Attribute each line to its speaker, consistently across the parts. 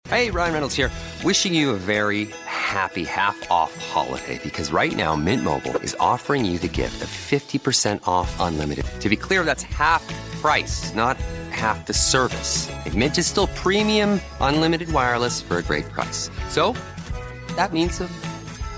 Speaker 1: Hey, Ryan Reynolds here. Wishing you a very happy half-off holiday because right now Mint Mobile is offering you the gift of 50% off unlimited. To be clear, that's half price, not half the service. Like, Mint is still premium unlimited wireless for a great price. So that means a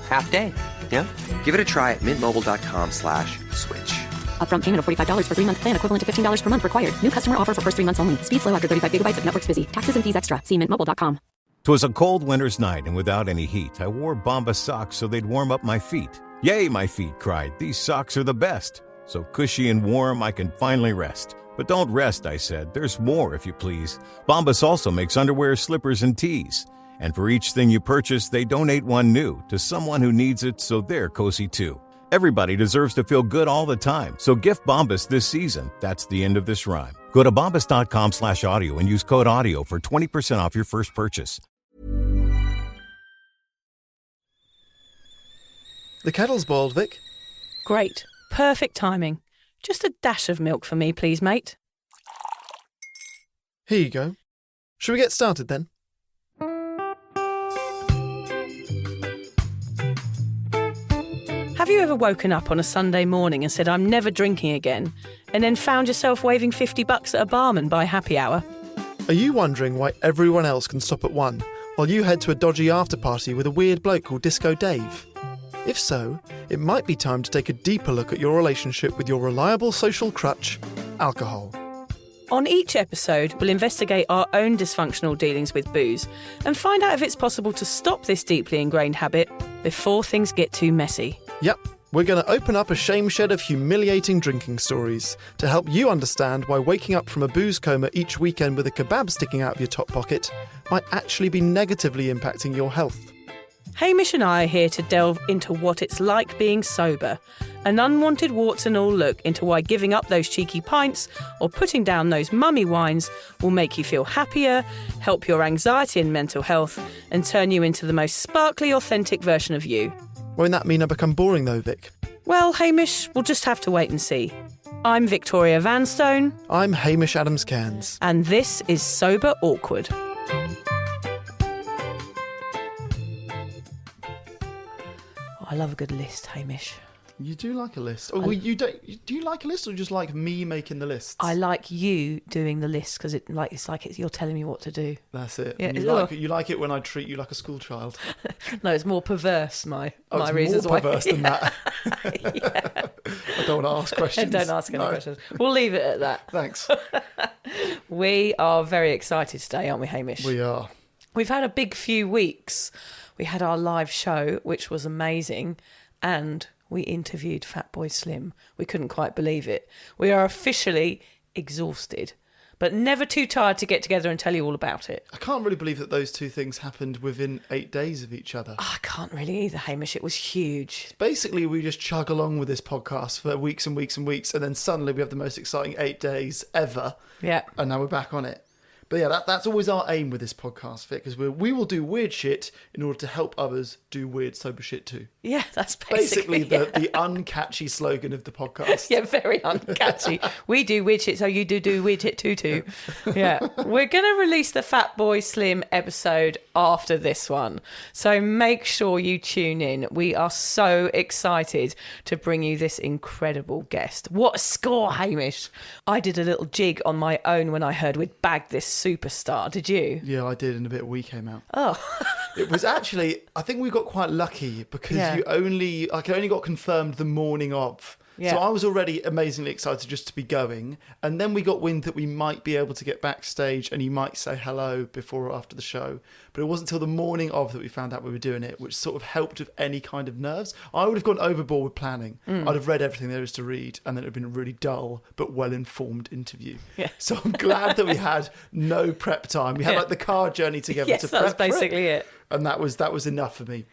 Speaker 1: half day. Yeah? Give it a try at mintmobile.com/switch.
Speaker 2: Upfront payment of $45 for 3-month plan, equivalent to $15 per month required. New customer offer for first 3 months only. Speed slow after 35 gigabytes if network's busy. Taxes and fees extra. See mintmobile.com.
Speaker 3: 'Twas a cold winter's night, and without any heat, I wore Bombas socks so they'd warm up my feet. Yay, my feet cried. These socks are the best. So cushy and warm, I can finally rest. But don't rest, I said. There's more, if you please. Bombas also makes underwear, slippers, and tees. And for each thing you purchase, they donate one new to someone who needs it so they're cozy too. Everybody deserves to feel good all the time, so gift Bombas this season. That's the end of this rhyme. Go to bombas.com/audio and use code AUDIO for 20% off your first purchase.
Speaker 4: The kettle's boiled, Vic.
Speaker 5: Great. Perfect timing. Just a dash of milk for me, please, mate.
Speaker 4: Here you go. Shall we get started then?
Speaker 5: Have you ever woken up on a Sunday morning and said, I'm never drinking again, and then found yourself waving $50 at a barman by happy hour?
Speaker 4: Are you wondering why everyone else can stop at 1 while you head to a dodgy after-party with a weird bloke called Disco Dave? If so, it might be time to take a deeper look at your relationship with your reliable social crutch, alcohol.
Speaker 5: On each episode, we'll investigate our own dysfunctional dealings with booze and find out if it's possible to stop this deeply ingrained habit before things get too messy.
Speaker 4: Yep, we're going to open up a shame shed of humiliating drinking stories to help you understand why waking up from a booze coma each weekend with a kebab sticking out of your top pocket might actually be negatively impacting your health.
Speaker 5: Hamish and I are here to delve into what it's like being sober, an unwanted warts and all look into why giving up those cheeky pints or putting down those mummy wines will make you feel happier, help your anxiety and mental health, and turn you into the most sparkly, authentic version of you.
Speaker 4: Won't that mean I become boring though, Vic?
Speaker 5: Well, Hamish, we'll just have to wait and see. I'm Victoria Vanstone.
Speaker 4: I'm Hamish Adams-Cairns.
Speaker 5: And this is Sober Awkward. I love a good list, Hamish.
Speaker 4: You do like a list. Oh, well, you don't. Do you like a list, or just like me making the lists?
Speaker 5: I like you doing the list because it's like you're telling me what to do.
Speaker 4: That's it.
Speaker 5: Yeah,
Speaker 4: You like it when I treat you like a school child.
Speaker 5: No, it's more perverse. My reasons
Speaker 4: more
Speaker 5: why.
Speaker 4: Perverse than that.
Speaker 5: Yeah.
Speaker 4: I don't want to ask questions.
Speaker 5: Don't ask any questions. We'll leave it at that.
Speaker 4: Thanks.
Speaker 5: We are very excited today, aren't we, Hamish?
Speaker 4: We are.
Speaker 5: We've had a big few weeks. We had our live show, which was amazing, and we interviewed Fatboy Slim. We couldn't quite believe it. We are officially exhausted, but never too tired to get together and tell you all about it.
Speaker 4: I can't really believe that those two things happened within 8 days of each other.
Speaker 5: I can't really either, Hamish. It was huge.
Speaker 4: Basically, we just chug along with this podcast for weeks and weeks and weeks, and then suddenly we have the most exciting 8 days ever.
Speaker 5: Yeah.
Speaker 4: And now we're back on it. But yeah, that's always our aim with this podcast, Vic, because we will do weird shit in order to help others do weird sober shit too.
Speaker 5: Yeah, that's basically
Speaker 4: the uncatchy slogan of the podcast.
Speaker 5: Yeah, very uncatchy. We do weird shit, so you do weird shit too. Yeah. We're going to release the Fatboy Slim episode after this one, so make sure you tune in. We are so excited to bring you this incredible guest. What a score, Hamish. I did a little jig on my own when I heard we'd bagged this superstar. Did you?
Speaker 4: Yeah, I did, and a bit of we came out.
Speaker 5: Oh.
Speaker 4: It was actually, I think we got quite lucky because I only got confirmed the morning of. Yeah. So I was already amazingly excited just to be going. And then we got wind that we might be able to get backstage and you might say hello before or after the show. But it wasn't until the morning of that we found out we were doing it, which sort of helped with any kind of nerves. I would have gone overboard with planning. I'd have read everything there is to read, and then it would have been a really dull but well-informed interview. Yeah. So I'm glad that we had no prep time. We had like the car journey together to prep.
Speaker 5: That's basically it.
Speaker 4: And that was enough for me.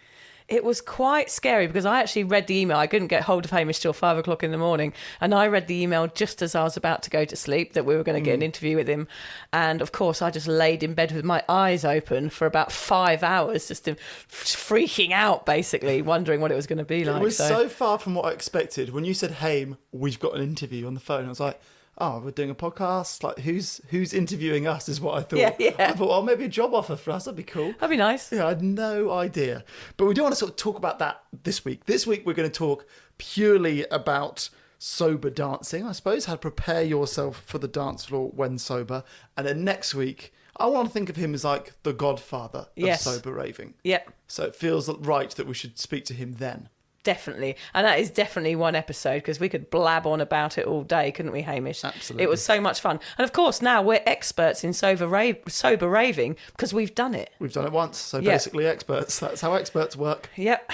Speaker 5: It was quite scary because I actually read the email. I couldn't get hold of Hamish till 5 o'clock in the morning. And I read the email just as I was about to go to sleep that we were going to get an interview with him. And of course, I just laid in bed with my eyes open for about 5 hours, just freaking out, basically, wondering what it was going to be like.
Speaker 4: It was so far from what I expected. When you said, Hame, we've got an interview on the phone, I was like, oh, we're doing a podcast. Like, who's interviewing us is what I thought.
Speaker 5: Yeah.
Speaker 4: I thought, oh, maybe a job offer for us. That'd be cool.
Speaker 5: That'd be nice.
Speaker 4: Yeah, I had no idea. But we do want to sort of talk about that this week. This week, we're going to talk purely about sober dancing, I suppose, how to prepare yourself for the dance floor when sober. And then next week, I want to think of him as like the godfather of sober raving.
Speaker 5: Yep.
Speaker 4: So it feels right that we should speak to him then.
Speaker 5: Definitely. And that is definitely one episode, because we could blab on about it all day, couldn't we, Hamish?
Speaker 4: Absolutely.
Speaker 5: It was so much fun. And of course, now we're experts in sober raving because we've done it.
Speaker 4: We've done it once. So basically experts. That's how experts work.
Speaker 5: Yep.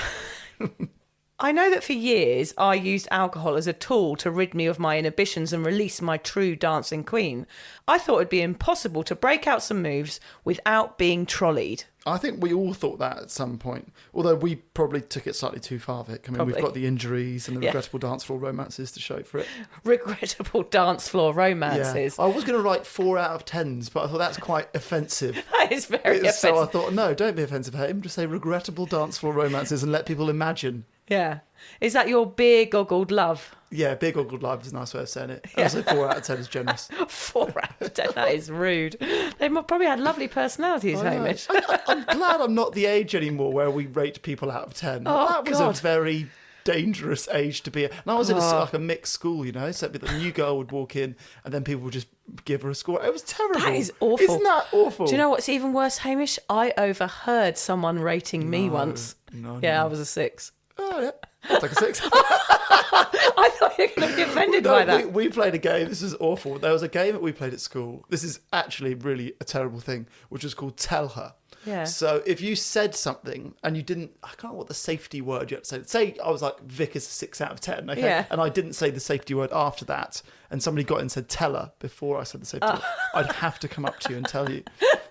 Speaker 5: I know that for years I used alcohol as a tool to rid me of my inhibitions and release my true dancing queen. I thought it'd be impossible to break out some moves without being trolleyed.
Speaker 4: I think we all thought that at some point, although we probably took it slightly too far, Vic. I mean, we've got the injuries and the regrettable dance floor romances to show for it.
Speaker 5: Regrettable dance floor romances.
Speaker 4: Yeah. I was going to write 4 out of 10s, but I thought that's quite offensive.
Speaker 5: That is very offensive.
Speaker 4: So I thought, no, don't be offensive, Hame. Just say regrettable dance floor romances and let people imagine.
Speaker 5: Yeah. Is that your beer goggled love?
Speaker 4: Yeah, big goggled love is a nice way of saying it. I would say 4 out of 10 is generous.
Speaker 5: 4 out of 10, that is rude. They probably had lovely personalities, Hamish.
Speaker 4: I'm glad I'm not the age anymore where we rate people out of 10.
Speaker 5: Oh,
Speaker 4: that was
Speaker 5: God.
Speaker 4: a very dangerous age to be. And I was in like a mixed school, you know, so the new girl would walk in and then people would just give her a score. It was terrible.
Speaker 5: That is awful.
Speaker 4: Isn't that awful?
Speaker 5: Do you know what's even worse, Hamish? I overheard someone rating me once. I was a 6.
Speaker 4: Oh, yeah. I'll take a 6.
Speaker 5: I thought you were going to be offended by that.
Speaker 4: We played a game. This is awful. There was a game that we played at school. This is actually really a terrible thing, which was called Tell Her.
Speaker 5: Yeah.
Speaker 4: So if you said something and you didn't, I can't remember what the safety word you had to say. Say I was like, Vic is a 6 out of 10, okay?
Speaker 5: Yeah.
Speaker 4: And I didn't say the safety word after that, and somebody got in and said tell her before I said the safety word, I'd have to come up to you and tell you.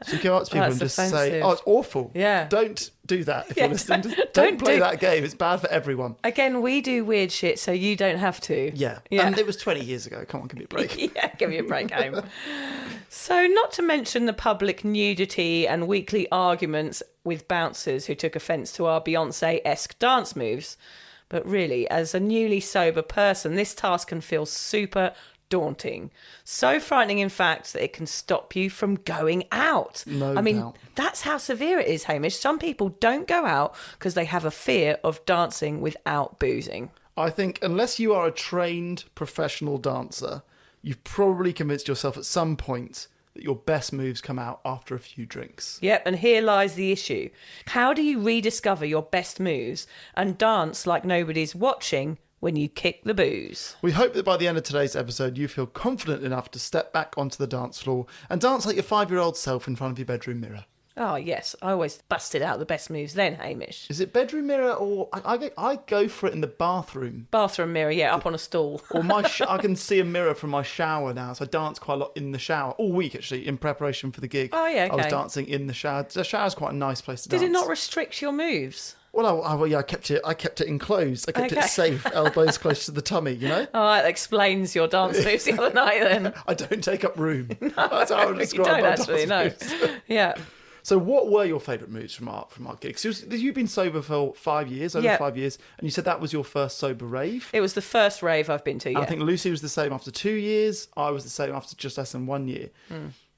Speaker 4: So you go up to people and just say, oh, it's awful.
Speaker 5: Yeah.
Speaker 4: Don't do that if you're listening. Don't play that game. It's bad for everyone.
Speaker 5: Again, we do weird shit, so you don't have to.
Speaker 4: Yeah. And it was 20 years ago. Come on, give me a break.
Speaker 5: Yeah, give me a break, Home. So, not to mention the public nudity and weekly arguments with bouncers who took offence to our Beyonce-esque dance moves. But really, as a newly sober person, this task can feel super daunting. So frightening, in fact, that it can stop you from going out.
Speaker 4: No
Speaker 5: I mean,
Speaker 4: doubt.
Speaker 5: That's how severe it is, Hamish. Some people don't go out because they have a fear of dancing without boozing.
Speaker 4: I think unless you are a trained professional dancer, you've probably convinced yourself at some point that your best moves come out after a few drinks.
Speaker 5: Yep, and here lies the issue. How do you rediscover your best moves and dance like nobody's watching when you kick the booze?
Speaker 4: We hope that by the end of today's episode, you feel confident enough to step back onto the dance floor and dance like your 5-year-old self in front of your bedroom mirror.
Speaker 5: Oh, yes. I always busted out the best moves then, Hamish.
Speaker 4: Is it bedroom mirror or... I go for it in the bathroom.
Speaker 5: Bathroom mirror, yeah, up on a stool.
Speaker 4: Or I can see a mirror from my shower now, so I dance quite a lot in the shower. All week, actually, in preparation for the gig.
Speaker 5: Oh, yeah, okay.
Speaker 4: I was dancing in the shower. The shower's quite a nice place to dance.
Speaker 5: Did it not restrict your moves?
Speaker 4: Well, I kept it enclosed. I kept it safe, elbows close to the tummy, you know?
Speaker 5: Oh, that explains your dance moves the other night then.
Speaker 4: I don't take up room. That's how I would
Speaker 5: You
Speaker 4: describe
Speaker 5: don't
Speaker 4: my
Speaker 5: actually,
Speaker 4: dance
Speaker 5: no.
Speaker 4: moves.
Speaker 5: Yeah.
Speaker 4: So what were your favourite moves from our gigs? You've been sober for 5 years, over 5 years, and you said that was your first sober rave?
Speaker 5: It was the first rave I've been to, yeah.
Speaker 4: I think Lucy was the same after 2 years. I was the same after just less than 1 year.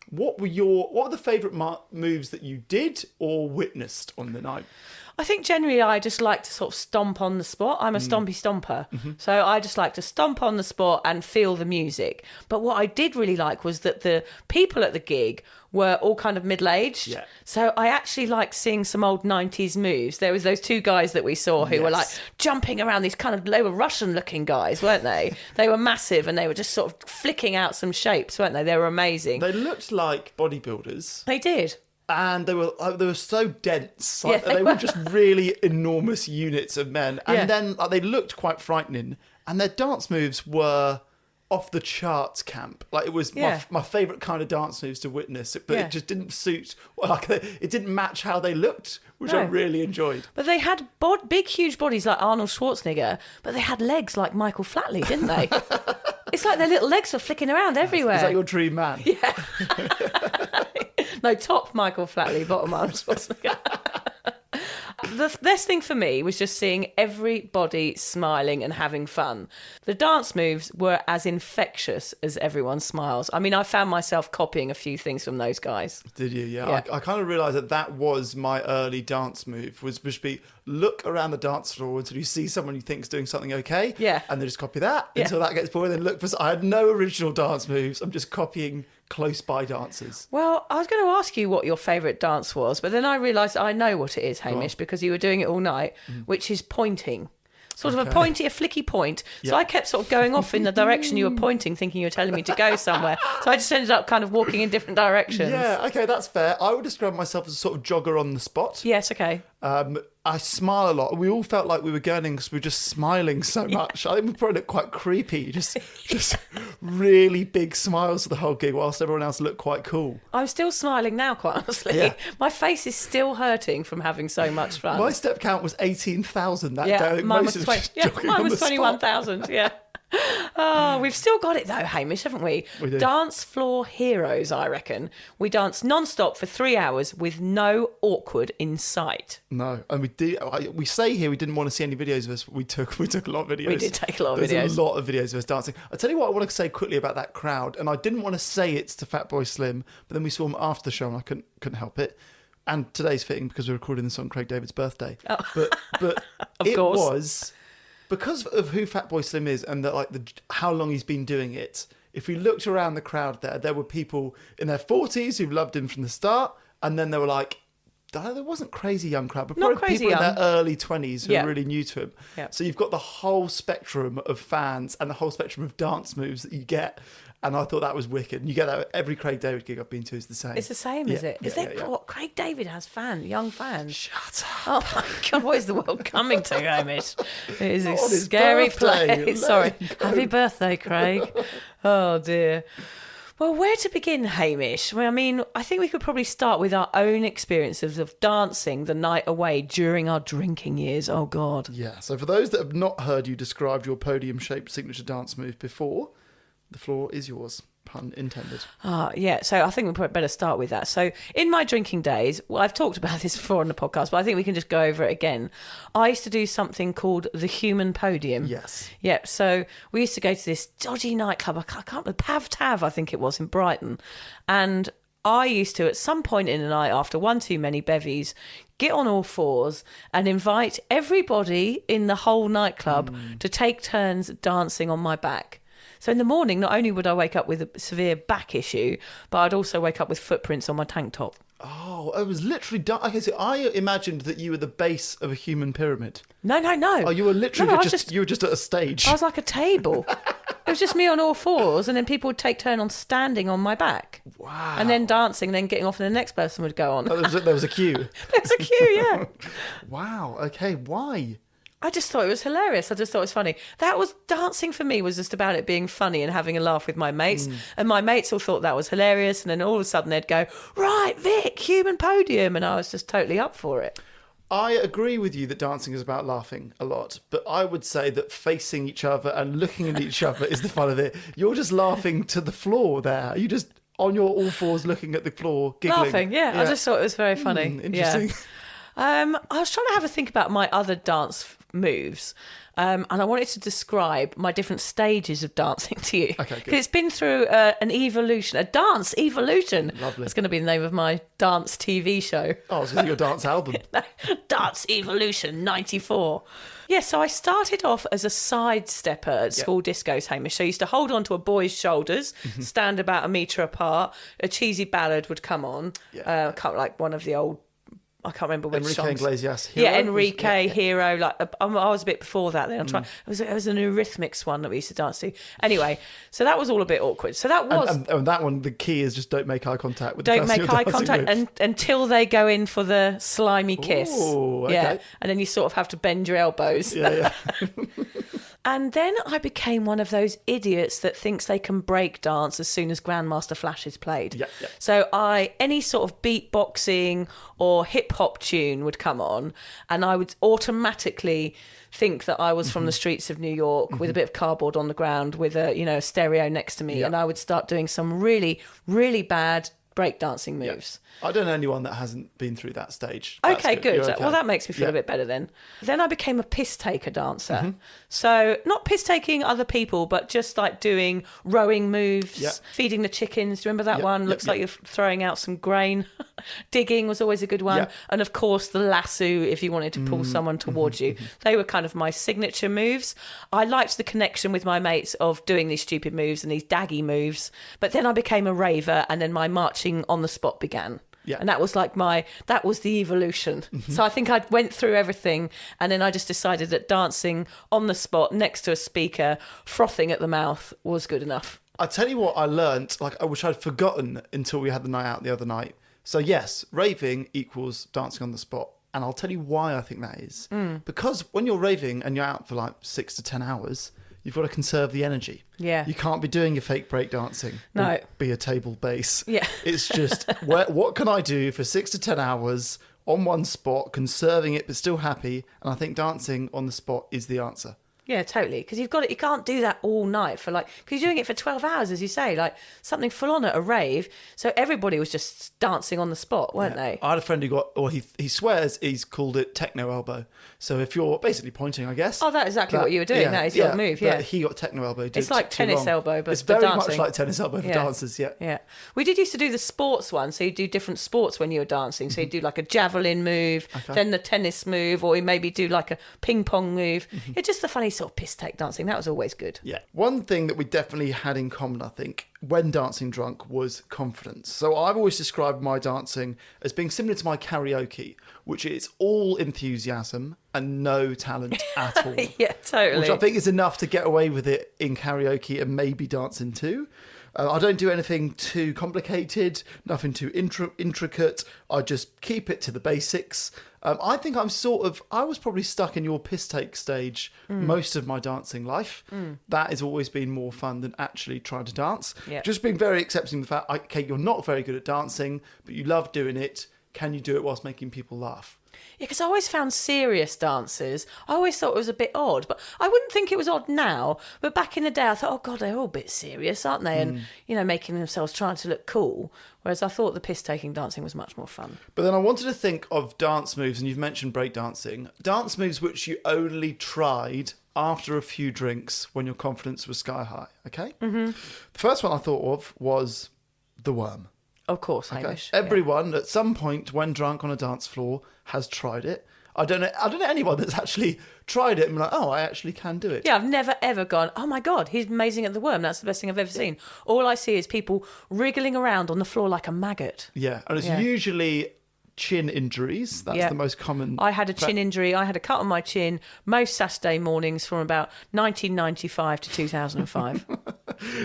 Speaker 4: What were the favourite moves that you did or witnessed on the night?
Speaker 5: I think generally I just like to sort of stomp on the spot. I'm a stompy stomper. Mm-hmm. So I just like to stomp on the spot and feel the music. But what I did really like was that the people at the gig were all kind of middle-aged.
Speaker 4: Yeah.
Speaker 5: So I actually liked seeing some old 90s moves. There was those 2 guys that we saw who were like jumping around these they were Russian-looking guys, weren't they? They were massive and they were just sort of flicking out some shapes, weren't they? They were amazing.
Speaker 4: They looked like bodybuilders.
Speaker 5: They did.
Speaker 4: And they were so dense. They were just really enormous units of men. And then they looked quite frightening. And their dance moves were off the charts camp. Like, it was my favourite kind of dance moves to witness. But it just didn't suit, it didn't match how they looked, which I really enjoyed.
Speaker 5: But they had big, huge bodies like Arnold Schwarzenegger, but they had legs like Michael Flatley, didn't they? It's like their little legs were flicking around everywhere.
Speaker 4: Is that your dream man?
Speaker 5: Yeah. No, top Michael Flatley, bottom Arnold Schwarzenegger. the best thing for me was just seeing everybody smiling and having fun. The dance moves were as infectious as everyone's smiles. I mean, I found myself copying a few things from those guys.
Speaker 4: Did you? Yeah. I kind of realised that was my early dance move, was to be look around the dance floor until you see someone you think is doing something okay.
Speaker 5: Yeah.
Speaker 4: And then just copy that until that gets boring. Then look for... I had no original dance moves. I'm just copying close by dancers.
Speaker 5: Well, I was going to ask you what your favourite dance was, but then I realised I know what it is, Hamish, because you were doing it all night, which is pointing. Sort of a flicky point. So I kept sort of going off in the direction you were pointing, thinking you were telling me to go somewhere. So I just ended up kind of walking in different directions.
Speaker 4: Yeah, okay, that's fair. I would describe myself as a sort of jogger on the spot.
Speaker 5: Yes, okay.
Speaker 4: I smile a lot. We all felt like we were gurning because we were just smiling so much. I think we probably looked quite creepy. Just really big smiles for the whole gig whilst everyone else looked quite cool.
Speaker 5: I'm still smiling now, quite honestly.
Speaker 4: Yeah.
Speaker 5: My face is still hurting from having so much fun.
Speaker 4: My step count was 18,000 that
Speaker 5: yeah,
Speaker 4: day.
Speaker 5: mine was 21,000, yeah. Oh, we've still got it though, Hamish, haven't we?
Speaker 4: We do.
Speaker 5: Dance floor heroes, I reckon. We danced non-stop for 3 hours with no awkward in sight.
Speaker 4: No, and we say here we didn't want to see any videos of us. We took a lot of videos.
Speaker 5: We did take a lot of videos.
Speaker 4: There's a lot of videos of us dancing. I'll tell you what I want to say quickly about that crowd, and I didn't want to say it to Fatboy Slim, but then we saw him after the show and I couldn't help it. And today's fitting because we're recording this on Craig David's birthday.
Speaker 5: Oh.
Speaker 4: But
Speaker 5: of
Speaker 4: it
Speaker 5: course.
Speaker 4: was because of who Fatboy Slim is and how long he's been doing it. If we looked around the crowd there were people in their 40s who loved him from the start, and then there were there wasn't crazy young crowd, but probably
Speaker 5: crazy
Speaker 4: people
Speaker 5: young.
Speaker 4: in their early 20s who are really new to him.
Speaker 5: Yeah.
Speaker 4: So you've got the whole spectrum of fans and the whole spectrum of dance moves that you get. And I thought that was wicked. And you get that at every Craig David gig I've been to is the same.
Speaker 5: It's the same, is it? Is
Speaker 4: Yeah.
Speaker 5: what Craig David has young fans?
Speaker 4: Shut up.
Speaker 5: Oh my God, what is the world coming to, Hamish? It is a
Speaker 4: On his
Speaker 5: scary
Speaker 4: birthday.
Speaker 5: place. Sorry. Happy birthday, Craig. Oh dear. Well, where to begin, Hamish? Well, I mean, I think we could probably start with our own experiences of dancing the night away during our drinking years. Oh, God.
Speaker 4: Yeah, so for those that have not heard you describe your podium-shaped signature dance move before, the floor is yours. Pun intended.
Speaker 5: Yeah, so I think we probably better start with that. So in my drinking days, well, I've talked about this before on the podcast, but I think we can just go over it again. I used to do something called the human podium.
Speaker 4: Yes.
Speaker 5: Yeah, so we used to go to this dodgy nightclub, I can't remember, Pav Tav, I think it was, in Brighton. And I used to, at some point in the night, after one too many bevies, get on all fours and invite everybody in the whole nightclub to take turns dancing on my back. So in the morning, not only would I wake up with a severe back issue, but I'd also wake up with footprints on my tank top.
Speaker 4: Oh, it was literally... Okay, so I imagined that you were the base of a human pyramid.
Speaker 5: No.
Speaker 4: Oh, you were literally
Speaker 5: No,
Speaker 4: you were just at a stage.
Speaker 5: I was like a table. It was just me on all fours, and then people would take turn on standing on my back.
Speaker 4: Wow.
Speaker 5: And then dancing, and then getting off, and the next person would go on.
Speaker 4: Oh, there was a queue.
Speaker 5: There was a queue, yeah.
Speaker 4: Wow, okay, why?
Speaker 5: I just thought it was hilarious. I just thought it was funny. That was dancing for me, was just about it being funny and having a laugh with my mates. And my mates all thought that was hilarious. And then all of a sudden they'd go, right, Vic, human podium. And I was just totally up for it.
Speaker 4: I agree with you that dancing is about laughing a lot, but I would say that facing each other and looking at each other is the fun of it. You're just laughing to the floor there. You just on your all fours looking at the floor, giggling.
Speaker 5: Laughing, yeah. I just thought it was very funny.
Speaker 4: Interesting.
Speaker 5: Yeah. I was trying to have a think about my other dance moves, and I wanted to describe my different stages of dancing to you.
Speaker 4: Okay, good.
Speaker 5: Because it's been through an evolution, a dance evolution.
Speaker 4: Lovely.
Speaker 5: That's going to be the name of my dance TV show.
Speaker 4: Oh, it's your dance album.
Speaker 5: Dance Evolution 94. Yeah, so I started off as a side stepper at school discos, Hamish. So I used to hold on to a boy's shoulders, stand about a metre apart. A cheesy ballad would come on, like one of the old, I can't remember which
Speaker 4: Enrique
Speaker 5: songs.
Speaker 4: Iglesias, Hero.
Speaker 5: Yeah, Enrique, Hero. Like I was a bit before that. Then I'm trying. It was an Eurythmics one that we used to dance to. Anyway, so that was all a bit awkward. So that was.
Speaker 4: And that one, the key is just don't make eye contact with the
Speaker 5: don't
Speaker 4: person
Speaker 5: make
Speaker 4: you're
Speaker 5: eye
Speaker 4: dancing
Speaker 5: contact
Speaker 4: with.
Speaker 5: until they go in for the slimy kiss.
Speaker 4: Ooh, okay.
Speaker 5: Yeah, and then you sort of have to bend your elbows.
Speaker 4: Yeah.
Speaker 5: And then I became one of those idiots that thinks they can break dance as soon as Grandmaster Flash is played.
Speaker 4: Yeah.
Speaker 5: So any sort of beatboxing or hip hop tune would come on, and I would automatically think that I was from the streets of New York with a bit of cardboard on the ground with a stereo next to me, and I would start doing some really, really bad breakdancing moves.
Speaker 4: I don't know anyone that hasn't been through that stage. That's
Speaker 5: Okay, good.
Speaker 4: You're okay.
Speaker 5: Well, that makes me feel a bit better then. Then I became a piss taker dancer. So not piss taking other people, but just like doing rowing moves, feeding the chickens. Do you remember that one? Looks like you're throwing out some grain. Digging was always a good one. And of course, the lasso if you wanted to pull someone towards you. They were kind of my signature moves. I liked the connection with my mates of doing these stupid moves and these daggy moves. But then I became a raver, and then my marching on the spot began. Yeah. And that was like that was the evolution. So I think I went through everything, and then I just decided that dancing on the spot next to a speaker, frothing at the mouth, was good enough.
Speaker 4: I tell you what I learnt, which I'd forgotten until we had the night out the other night. So yes, raving equals dancing on the spot. And I'll tell you why I think that is. Because when you're raving and you're out for like 6 to 10 hours, you've got to conserve the energy.
Speaker 5: Yeah.
Speaker 4: You can't be doing your fake breakdancing.
Speaker 5: No.
Speaker 4: Or be a table bass.
Speaker 5: Yeah.
Speaker 4: It's just, what can I do for 6 to 10 hours on one spot, conserving it but still happy? And I think dancing on the spot is the answer.
Speaker 5: Yeah, totally. Because you can't do that all night because you're doing it for 12 hours, as you say, like something full on at a rave. So everybody was just dancing on the spot, weren't they?
Speaker 4: I had a friend who he swears he's called it techno elbow. So if you're basically pointing, I guess.
Speaker 5: Oh, that's exactly what you were doing. That is your move, yeah.
Speaker 4: He got techno elbow.
Speaker 5: It's like tennis elbow, but
Speaker 4: it's
Speaker 5: for
Speaker 4: very
Speaker 5: dancing.
Speaker 4: much like tennis elbow for dancers, yeah.
Speaker 5: Yeah. We did used to do the sports one. So you do different sports when you were dancing. So you do like a javelin move, then the tennis move, or you maybe do like a ping pong move. It's just a funny sort of piss take dancing. That was always good.
Speaker 4: Yeah. One thing that we definitely had in common, I think, when dancing drunk was confidence. So I've always described my dancing as being similar to my karaoke, which is all enthusiasm and no talent at all.
Speaker 5: Yeah, totally.
Speaker 4: Which I think is enough to get away with it in karaoke and maybe dancing too. I don't do anything too complicated, nothing too intricate. I just keep it to the basics. I think I was probably stuck in your piss take stage most of my dancing life. That has always been more fun than actually trying to dance.
Speaker 5: Yep.
Speaker 4: Just being very accepting of the fact, okay, you're not very good at dancing, but you love doing it. Can you do it whilst making people laugh?
Speaker 5: Yeah, because I always found serious dancers, I always thought it was a bit odd, but I wouldn't think it was odd now. But back in the day, I thought, oh God, they're all a bit serious, aren't they? And, making themselves trying to look cool. Whereas I thought the piss-taking dancing was much more fun.
Speaker 4: But then I wanted to think of dance moves, and you've mentioned breakdancing. Dance moves which you only tried after a few drinks when your confidence was sky high, okay? The first one I thought of was the worm.
Speaker 5: Of course, Hamish.
Speaker 4: Everyone at some point when drunk on a dance floor has tried it. I don't know anyone that's actually tried it and been like, oh, I actually can do it.
Speaker 5: Yeah, I've never ever gone, oh my God, he's amazing at the worm. That's the best thing I've ever seen. All I see is people wriggling around on the floor like a maggot.
Speaker 4: Yeah, and it's usually chin injuries. That's the most common.
Speaker 5: I had a chin injury. I had a cut on my chin most Saturday mornings from about 1995 to 2005.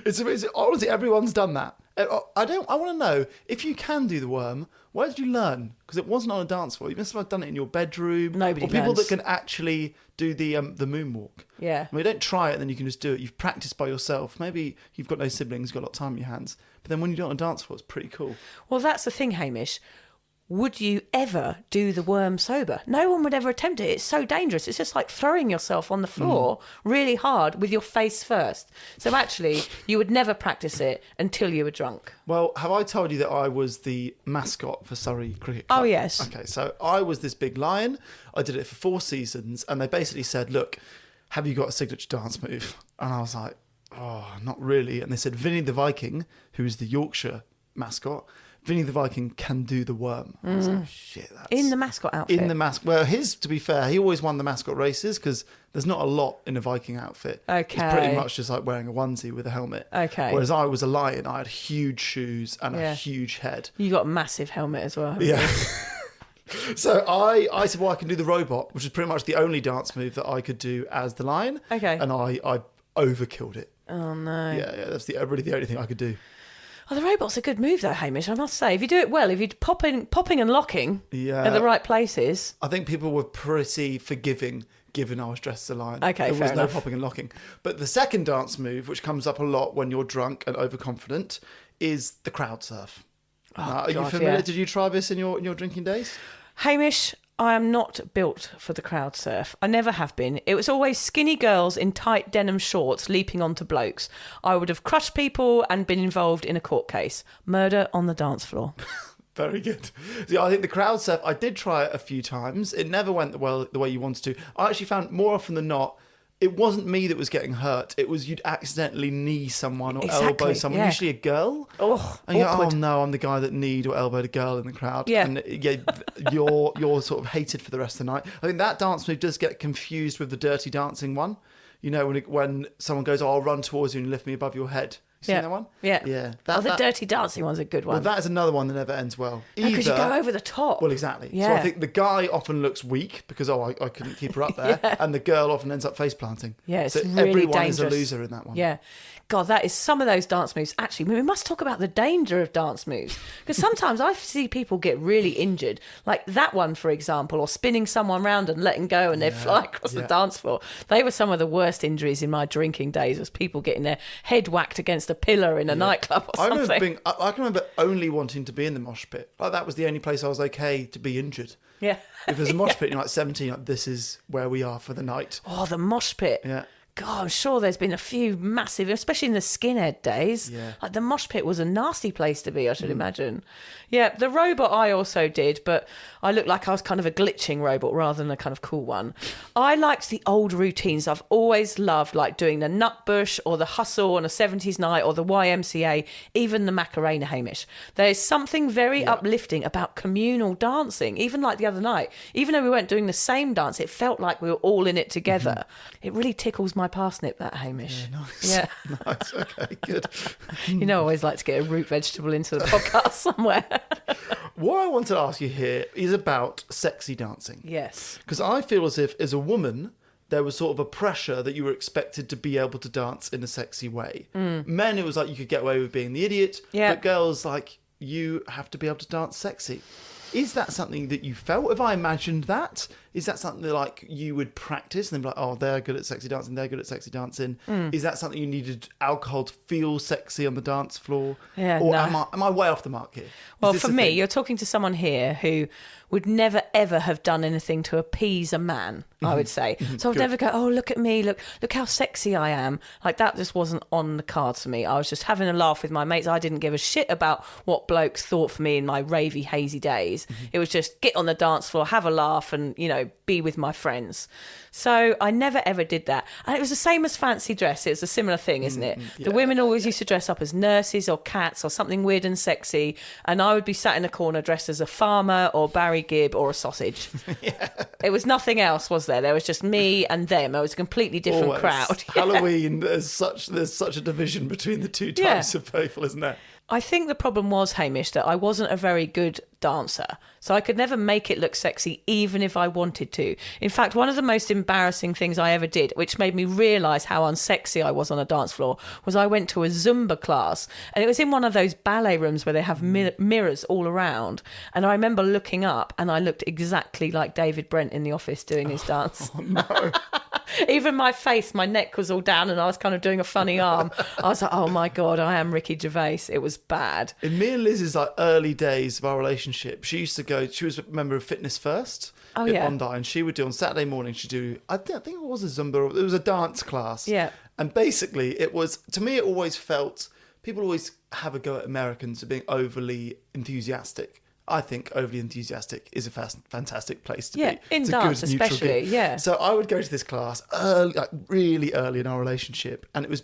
Speaker 4: It's honestly, everyone's done that. I want to know, if you can do the worm, where did you learn? Because it wasn't on a dance floor. You must have done it in your bedroom.
Speaker 5: Nobody
Speaker 4: Or people
Speaker 5: learns.
Speaker 4: that can actually do the moonwalk.
Speaker 5: Yeah.
Speaker 4: I mean, don't try it and then you can just do it. You've practiced by yourself. Maybe you've got no siblings, you've got a lot of time on your hands. But then when you do it on a dance floor, it's pretty cool.
Speaker 5: Well, that's the thing, Hamish. Would you ever do the worm sober? No one would ever attempt it. It's so dangerous. It's just like throwing yourself on the floor really hard with your face first. So actually, you would never practice it until you were drunk.
Speaker 4: Well, have I told you that I was the mascot for Surrey Cricket Club?
Speaker 5: Oh, yes.
Speaker 4: Okay, so I was this big lion. I did it for 4 seasons, and they basically said, look, have you got a signature dance move? And I was like, oh, not really. And they said, Vinny the Viking, who is the Yorkshire mascot, Vinny the Viking can do the worm. I was like, shit, that's...
Speaker 5: In the mascot outfit?
Speaker 4: In the mascot. Well, to be fair, he always won the mascot races because there's not a lot in a Viking outfit.
Speaker 5: Okay.
Speaker 4: It's pretty much just like wearing a onesie with a helmet.
Speaker 5: Okay.
Speaker 4: Whereas I was a lion, I had huge shoes and a huge head.
Speaker 5: You got a massive helmet as well. Haven't
Speaker 4: Yeah.
Speaker 5: you?
Speaker 4: So I said, well, I can do the robot, which is pretty much the only dance move that I could do as the lion.
Speaker 5: Okay.
Speaker 4: And I overkilled it.
Speaker 5: Oh, no.
Speaker 4: Yeah, that's really the only thing I could do.
Speaker 5: Oh, the robot's a good move, though, Hamish, I must say. If you do it well, if you're popping and locking at the right places.
Speaker 4: I think people were pretty forgiving given I was dressed as a lion.
Speaker 5: Okay,
Speaker 4: there was
Speaker 5: fair
Speaker 4: no
Speaker 5: enough.
Speaker 4: popping and locking. But the second dance move, which comes up a lot when you're drunk and overconfident, is the crowd surf. Are you familiar?
Speaker 5: yeah.
Speaker 4: Did you try this in your drinking days?
Speaker 5: Hamish, I am not built for the crowd surf. I never have been. It was always skinny girls in tight denim shorts leaping onto blokes. I would have crushed people and been involved in a court case. Murder on the dance floor.
Speaker 4: Very good. See, I think the crowd surf, I did try it a few times. It never went the way you wanted to. I actually found more often than not, it wasn't me that was getting hurt. It was you'd accidentally knee someone or elbow someone, usually a girl.
Speaker 5: Oh,
Speaker 4: and you go, oh no, I'm the guy that kneed or elbowed a girl in the crowd.
Speaker 5: Yeah.
Speaker 4: And you're sort of hated for the rest of the night. I think that dance move does get confused with the dirty dancing one. You know, when someone goes, oh, I'll run towards you and lift me above your head. You seen that one?
Speaker 5: Yeah.
Speaker 4: Yeah.
Speaker 5: The dirty dancing one's a good one.
Speaker 4: Well, that is another one that never ends well.
Speaker 5: Because you go over the top.
Speaker 4: Well, exactly.
Speaker 5: Yeah.
Speaker 4: So I think the guy often looks weak because, I couldn't keep her up there. And the girl often ends up face planting.
Speaker 5: Yeah, it's
Speaker 4: so
Speaker 5: really
Speaker 4: everyone
Speaker 5: dangerous.
Speaker 4: is a loser in that one.
Speaker 5: Yeah. God, that is some of those dance moves. Actually, we must talk about the danger of dance moves. Because sometimes I see people get really injured. Like that one, for example, or spinning someone round and letting go and they fly across the dance floor. They were some of the worst injuries in my drinking days, was people getting their head whacked against a pillar in a nightclub or something.
Speaker 4: I can remember only wanting to be in the mosh pit. Like that was the only place I was okay to be injured.
Speaker 5: Yeah.
Speaker 4: If there's a mosh pit and you're like 17, like, this is where we are for the night.
Speaker 5: Oh, the mosh pit.
Speaker 4: Yeah.
Speaker 5: God, I'm sure there's been a few massive, especially in the skinhead days.
Speaker 4: Yeah.
Speaker 5: Like the mosh pit was a nasty place to be, I should imagine. Yeah, the robot I also did, but I looked like I was kind of a glitching robot rather than a kind of cool one. I liked the old routines. I've always loved like doing the Nutbush or the Hustle on a 70s night or the YMCA, even the Macarena, Hamish. There's something very uplifting about communal dancing, even like the other night. Even though we weren't doing the same dance, it felt like we were all in it together. It really tickles my parsnip, that, Hamish.
Speaker 4: Yeah, nice.
Speaker 5: Yeah.
Speaker 4: Nice, okay, good.
Speaker 5: You know, I always like to get a root vegetable into the podcast somewhere.
Speaker 4: What I want to ask you here is about sexy dancing.
Speaker 5: Yes.
Speaker 4: Because I feel as if, as a woman, there was sort of a pressure that you were expected to be able to dance in a sexy way. Men, it was like you could get away with being the idiot.
Speaker 5: Yeah.
Speaker 4: But girls, like, you have to be able to dance sexy. Is that something that you felt? Have I imagined that? Is that something that, like, you would practice and then be like, oh, they're good at sexy dancing, they're good at sexy dancing? Is that something you needed alcohol to feel sexy on the dance floor?
Speaker 5: Yeah,
Speaker 4: or
Speaker 5: no.
Speaker 4: am I way off the mark here?
Speaker 5: Well, for me, you're talking to someone here who would never, ever have done anything to appease a man, I would say. So I'd never go, oh, look at me, look how sexy I am. Like, that just wasn't on the cards for me. I was just having a laugh with my mates. I didn't give a shit about what blokes thought for me in my ravey, hazy days. It was just get on the dance floor, have a laugh and, you know, be with my friends. So I never, ever did that. And it was the same as fancy dress. It's a similar thing, isn't it? The women always used to dress up as nurses or cats or something weird and sexy. And I would be sat in a corner dressed as a farmer or Barry Gibb or a sausage. It was nothing else, was there? There was just me and them. It was a completely different crowd.
Speaker 4: Halloween, there's such a division between the two types of people, isn't there?
Speaker 5: I think the problem was, Hamish, that I wasn't a very good dancer. So I could never make it look sexy, even if I wanted to. In fact, one of the most embarrassing things I ever did, which made me realise how unsexy I was on a dance floor, was I went to a Zumba class. And it was in one of those ballet rooms where they have mirrors all around. And I remember looking up and I looked exactly like David Brent in The Office doing his dance.
Speaker 4: Oh, no.
Speaker 5: Even my face, my neck was all down and I was kind of doing a funny arm. I was like, oh my God, I am Ricky Gervais. It was bad.
Speaker 4: In me and Liz's like early days of our relationship, she was a member of Fitness First in Bondi, and she would do on Saturday morning, I think it was a Zumba, it was a dance class. Yeah. And basically it was, to me, it always felt, people always have a go at Americans for being overly enthusiastic. I think overly enthusiastic is a fantastic place to be.
Speaker 5: In dance especially,
Speaker 4: So I would go to this class early, like really early in our relationship, and it was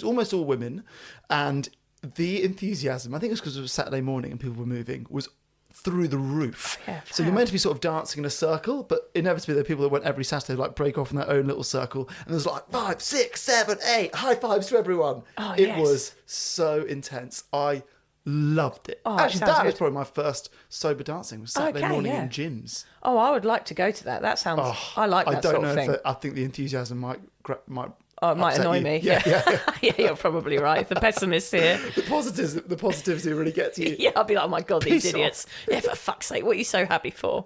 Speaker 4: almost all women, and the enthusiasm, I think it was because it was Saturday morning and people were moving, was through the roof. Yeah, so you're meant to be sort of dancing in a circle, but inevitably there are people that went every Saturday, like break off in their own little circle, and there's like 5, 6, 7, 8 high fives to everyone. It was so intense. I loved it. Actually, that was probably my first sober dancing, was Saturday morning in gyms.
Speaker 5: I would like to go to that. That sounds, I like that sort of thing.
Speaker 4: I think the enthusiasm might
Speaker 5: it might
Speaker 4: upset
Speaker 5: annoy
Speaker 4: you.
Speaker 5: me.
Speaker 4: Yeah.
Speaker 5: Yeah, you're probably right. The pessimist here.
Speaker 4: The positivity really gets you.
Speaker 5: Yeah, I'll be like, oh my God, these
Speaker 4: Piss
Speaker 5: idiots. Yeah, for fuck's sake, what are you so happy for?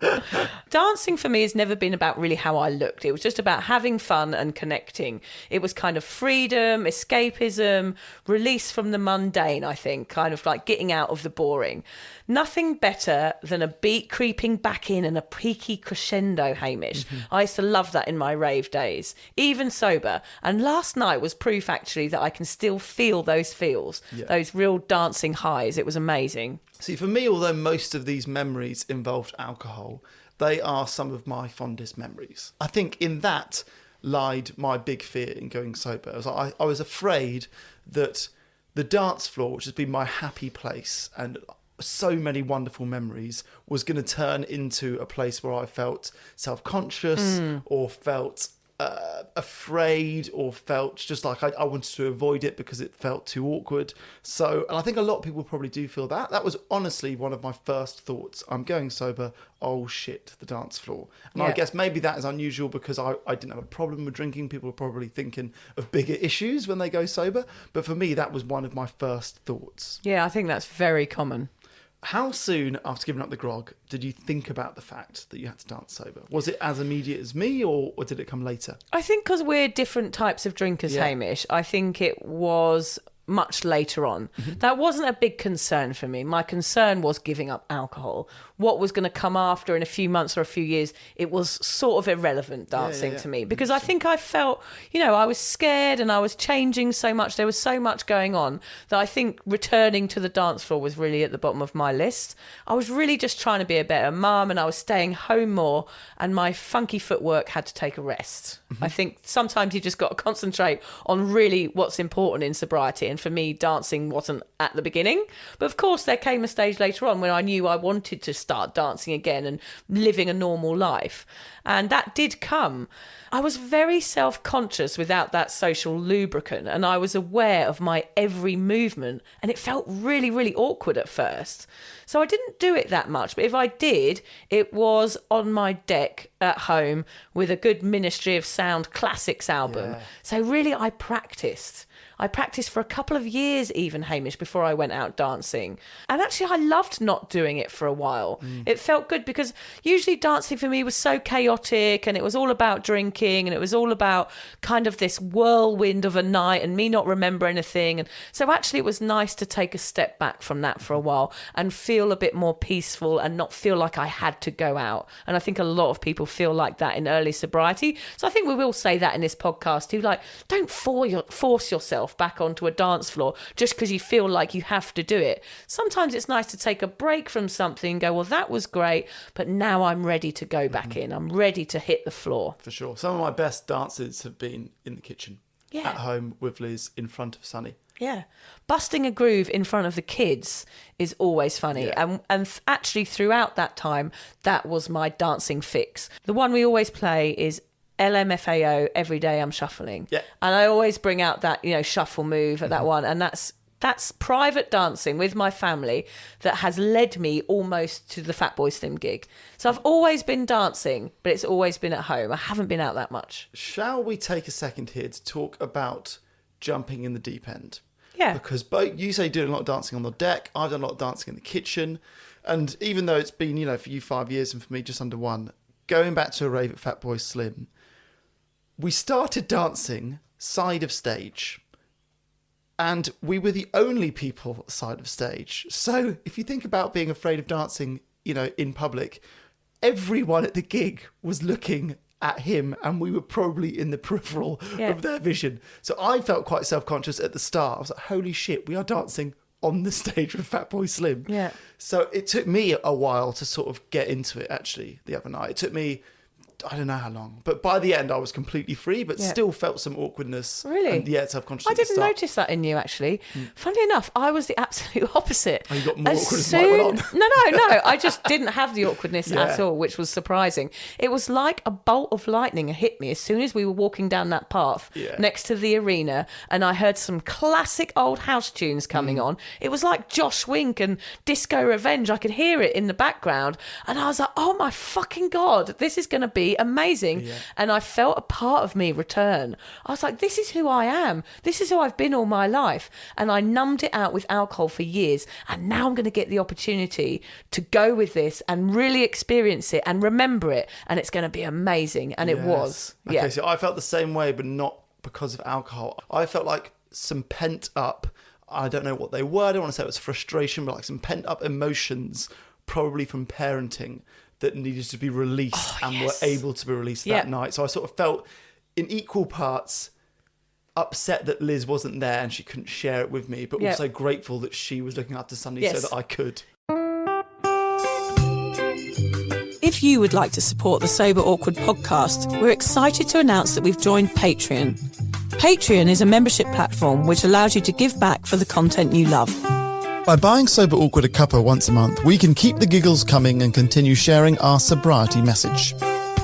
Speaker 5: Dancing for me has never been about really how I looked. It was just about having fun and connecting. It was kind of freedom, escapism, release from the mundane, I think, kind of like getting out of the boring. Nothing better than a beat creeping back in and a peaky crescendo, Hamish. I used to love that in my rave days, even sober. And last night was proof, actually, that I can still feel those feels, those real dancing highs. It was amazing.
Speaker 4: See, for me, although most of these memories involved alcohol, they are some of my fondest memories. I think in that lied my big fear in going sober. I was afraid that the dance floor, which has been my happy place and so many wonderful memories, was going to turn into a place where I felt self-conscious or felt afraid or felt just like I wanted to avoid it because it felt too awkward. So, and I think a lot of people probably do feel that. That was honestly one of my first thoughts. I'm going sober. Oh shit, the dance floor. And I guess maybe that is unusual because I didn't have a problem with drinking. People are probably thinking of bigger issues when they go sober. But for me, that was one of my first thoughts.
Speaker 5: Yeah, I think that's very common.
Speaker 4: How soon after giving up the grog did you think about the fact that you had to dance sober? Was it as immediate as me or did it come later?
Speaker 5: I think because we're different types of drinkers, Hamish, I think it was much later on. That wasn't a big concern for me. My concern was giving up alcohol. What was going to come after in a few months or a few years, it was sort of irrelevant dancing to me, because I think I felt, I was scared and I was changing so much. There was so much going on that I think returning to the dance floor was really at the bottom of my list. I was really just trying to be a better mum and I was staying home more and my funky footwork had to take a rest. I think sometimes you just got to concentrate on really what's important in sobriety. And for me, dancing wasn't at the beginning. But of course, there came a stage later on when I knew I wanted to start dancing again and living a normal life. And that did come. I was very self-conscious without that social lubricant, and I was aware of my every movement, and it felt really, really awkward at first. So I didn't do it that much, but if I did, it was on my deck at home with a good Ministry of Sound Classics album. Yeah. So really, I practiced. I practiced for a couple of years even, Hamish, before I went out dancing. And actually, I loved not doing it for a while. It felt good because usually dancing for me was so chaotic and it was all about drinking and it was all about kind of this whirlwind of a night and me not remember anything. And so actually, it was nice to take a step back from that for a while and feel a bit more peaceful and not feel like I had to go out. And I think a lot of people feel like that in early sobriety. So I think we will say that in this podcast too, like, don't force yourself back onto a dance floor just because you feel like you have to do it. Sometimes it's nice to take a break from something and go, well, that was great, but now I'm ready to go back in. I'm ready to hit the floor.
Speaker 4: For sure. Some of my best dances have been in the kitchen, at home with Liz, in front of Sunny.
Speaker 5: Yeah. Busting a groove in front of the kids is always funny.
Speaker 4: Yeah.
Speaker 5: And actually throughout that time, that was my dancing fix. The one we always play is LMFAO, Every Day I'm Shuffling. Yeah. And I always bring out that, shuffle move at that one. And that's private dancing with my family that has led me almost to the Fatboy Slim gig. So I've always been dancing, but it's always been at home. I haven't been out that much.
Speaker 4: Shall we take a second here to talk about jumping in the deep end?
Speaker 5: Yeah.
Speaker 4: Because both you say doing a lot of dancing on the deck. I've done a lot of dancing in the kitchen. And even though it's been, for you 5 years and for me just under one, going back to a rave at Fatboy Slim, we started dancing side of stage and we were the only people side of stage. So if you think about being afraid of dancing, in public, everyone at the gig was looking at him and we were probably in the peripheral of their vision. So I felt quite self-conscious at the start. I was like, holy shit, we are dancing on the stage with Fatboy Slim.
Speaker 5: Yeah.
Speaker 4: So it took me a while to sort of get into it, actually, the other night. It took me, I don't know how long, but by the end I was completely free, but still felt some awkwardness.
Speaker 5: Really?
Speaker 4: And self-conscious.
Speaker 5: I didn't notice that in you, actually. Funnily enough, I was the absolute opposite.
Speaker 4: Oh, you got more awkward as the night went on.
Speaker 5: No. I just didn't have the awkwardness at all, which was surprising. It was like a bolt of lightning hit me as soon as we were walking down that path next to the arena and I heard some classic old house tunes coming on. It was like Josh Wink and Disco Revenge. I could hear it in the background and I was like, oh my fucking God, this is going to be be amazing.
Speaker 4: Yeah.
Speaker 5: And I felt a part of me return. I was like, this is who I am. This is who I've been all my life. And I numbed it out with alcohol for years. And now I'm going to get the opportunity to go with this and really experience it and remember it. And it's going to be amazing. And it was.
Speaker 4: Okay,
Speaker 5: Yeah.
Speaker 4: so I felt the same way, but not because of alcohol. I felt like some pent up, I don't know what they were, I don't want to say it was frustration, but like some pent up emotions, probably from parenting, that needed to be released were able to be released that night. So I sort of felt in equal parts upset that Liz wasn't there and she couldn't share it with me, but also grateful that she was looking after Sunday so that I could.
Speaker 5: If you would like to support the Sober Awkward podcast, we're excited to announce that we've joined Patreon. Patreon is a membership platform which allows you to give back for the content you love.
Speaker 6: By buying Sober Awkward a cuppa once a month, we can keep the giggles coming and continue sharing our sobriety message.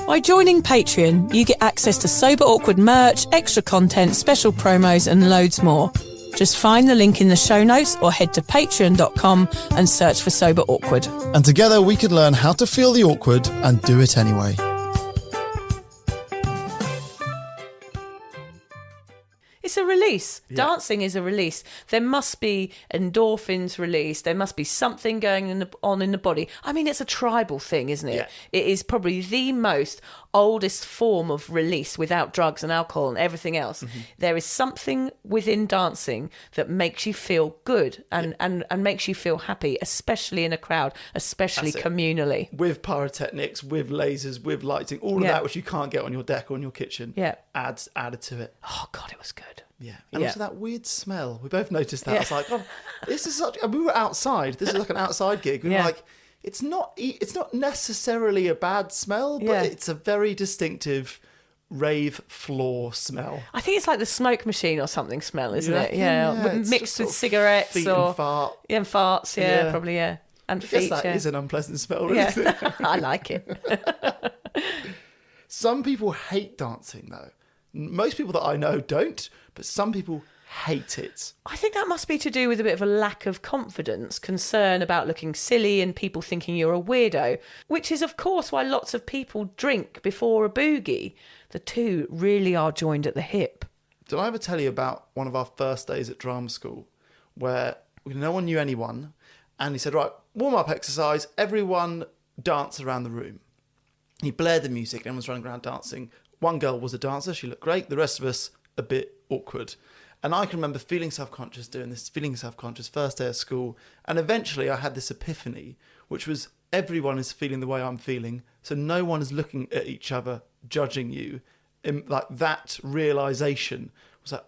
Speaker 5: By joining Patreon, you get access to Sober Awkward merch, extra content, special promos and loads more. Just find the link in the show notes or head to patreon.com and search for Sober Awkward.
Speaker 6: And together we can learn how to feel the awkward and do it anyway.
Speaker 5: It's a release. Yeah. Dancing is a release. There must be endorphins released. There must be something going on in the body. I mean, it's a tribal thing, isn't it? Yeah. It is probably the most oldest form of release without drugs and alcohol and everything else. Mm-hmm. There is something within dancing that makes you feel good and makes you feel happy, especially in a crowd, especially communally.
Speaker 4: With pyrotechnics, with lasers, with lighting, all of that which you can't get on your deck or in your kitchen added to it.
Speaker 5: Oh, God, it was good.
Speaker 4: Yeah. And also that weird smell. We both noticed that. I was like, oh, this is such... And we were outside. This is like an outside gig. We were like, it's not necessarily a bad smell, but it's a very distinctive rave floor smell.
Speaker 5: I think it's like the smoke machine or something smell, isn't it? Yeah. Mixed with cigarettes
Speaker 4: feet
Speaker 5: or...
Speaker 4: and fart.
Speaker 5: Yeah, and farts, probably, And
Speaker 4: I
Speaker 5: feet,
Speaker 4: guess that is an unpleasant smell, really,
Speaker 5: yeah.
Speaker 4: isn't it?
Speaker 5: I like it.
Speaker 4: Some people hate dancing, though. Most people that I know don't, but some people hate it.
Speaker 5: I think that must be to do with a bit of a lack of confidence, concern about looking silly and people thinking you're a weirdo, which is, of course, why lots of people drink before a boogie. The two really are joined at the hip.
Speaker 4: Did I ever tell you about one of our first days at drama school where no one knew anyone, and he said, right, warm-up exercise, everyone dance around the room. He blared the music, everyone's running around dancing. One girl was a dancer, she looked great, the rest of us a bit awkward. And I can remember feeling self-conscious doing this, first day of school, and eventually I had this epiphany, which was everyone is feeling the way I'm feeling, so no one is looking at each other, judging you. And like that realisation was like,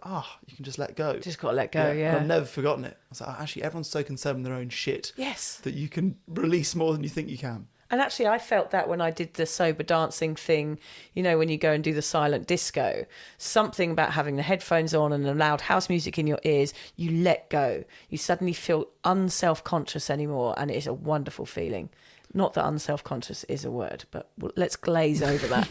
Speaker 4: you can just let go.
Speaker 5: Just got to let go, yeah.
Speaker 4: And I've never forgotten it. I was like, actually, everyone's so concerned with their own shit.
Speaker 5: Yes.
Speaker 4: That you can release more than you think you can.
Speaker 5: And actually, I felt that when I did the sober dancing thing, when you go and do the silent disco, something about having the headphones on and the loud house music in your ears, you let go. You suddenly feel unself-conscious anymore, and it is a wonderful feeling. Not that unself-conscious is a word, but let's glaze over that.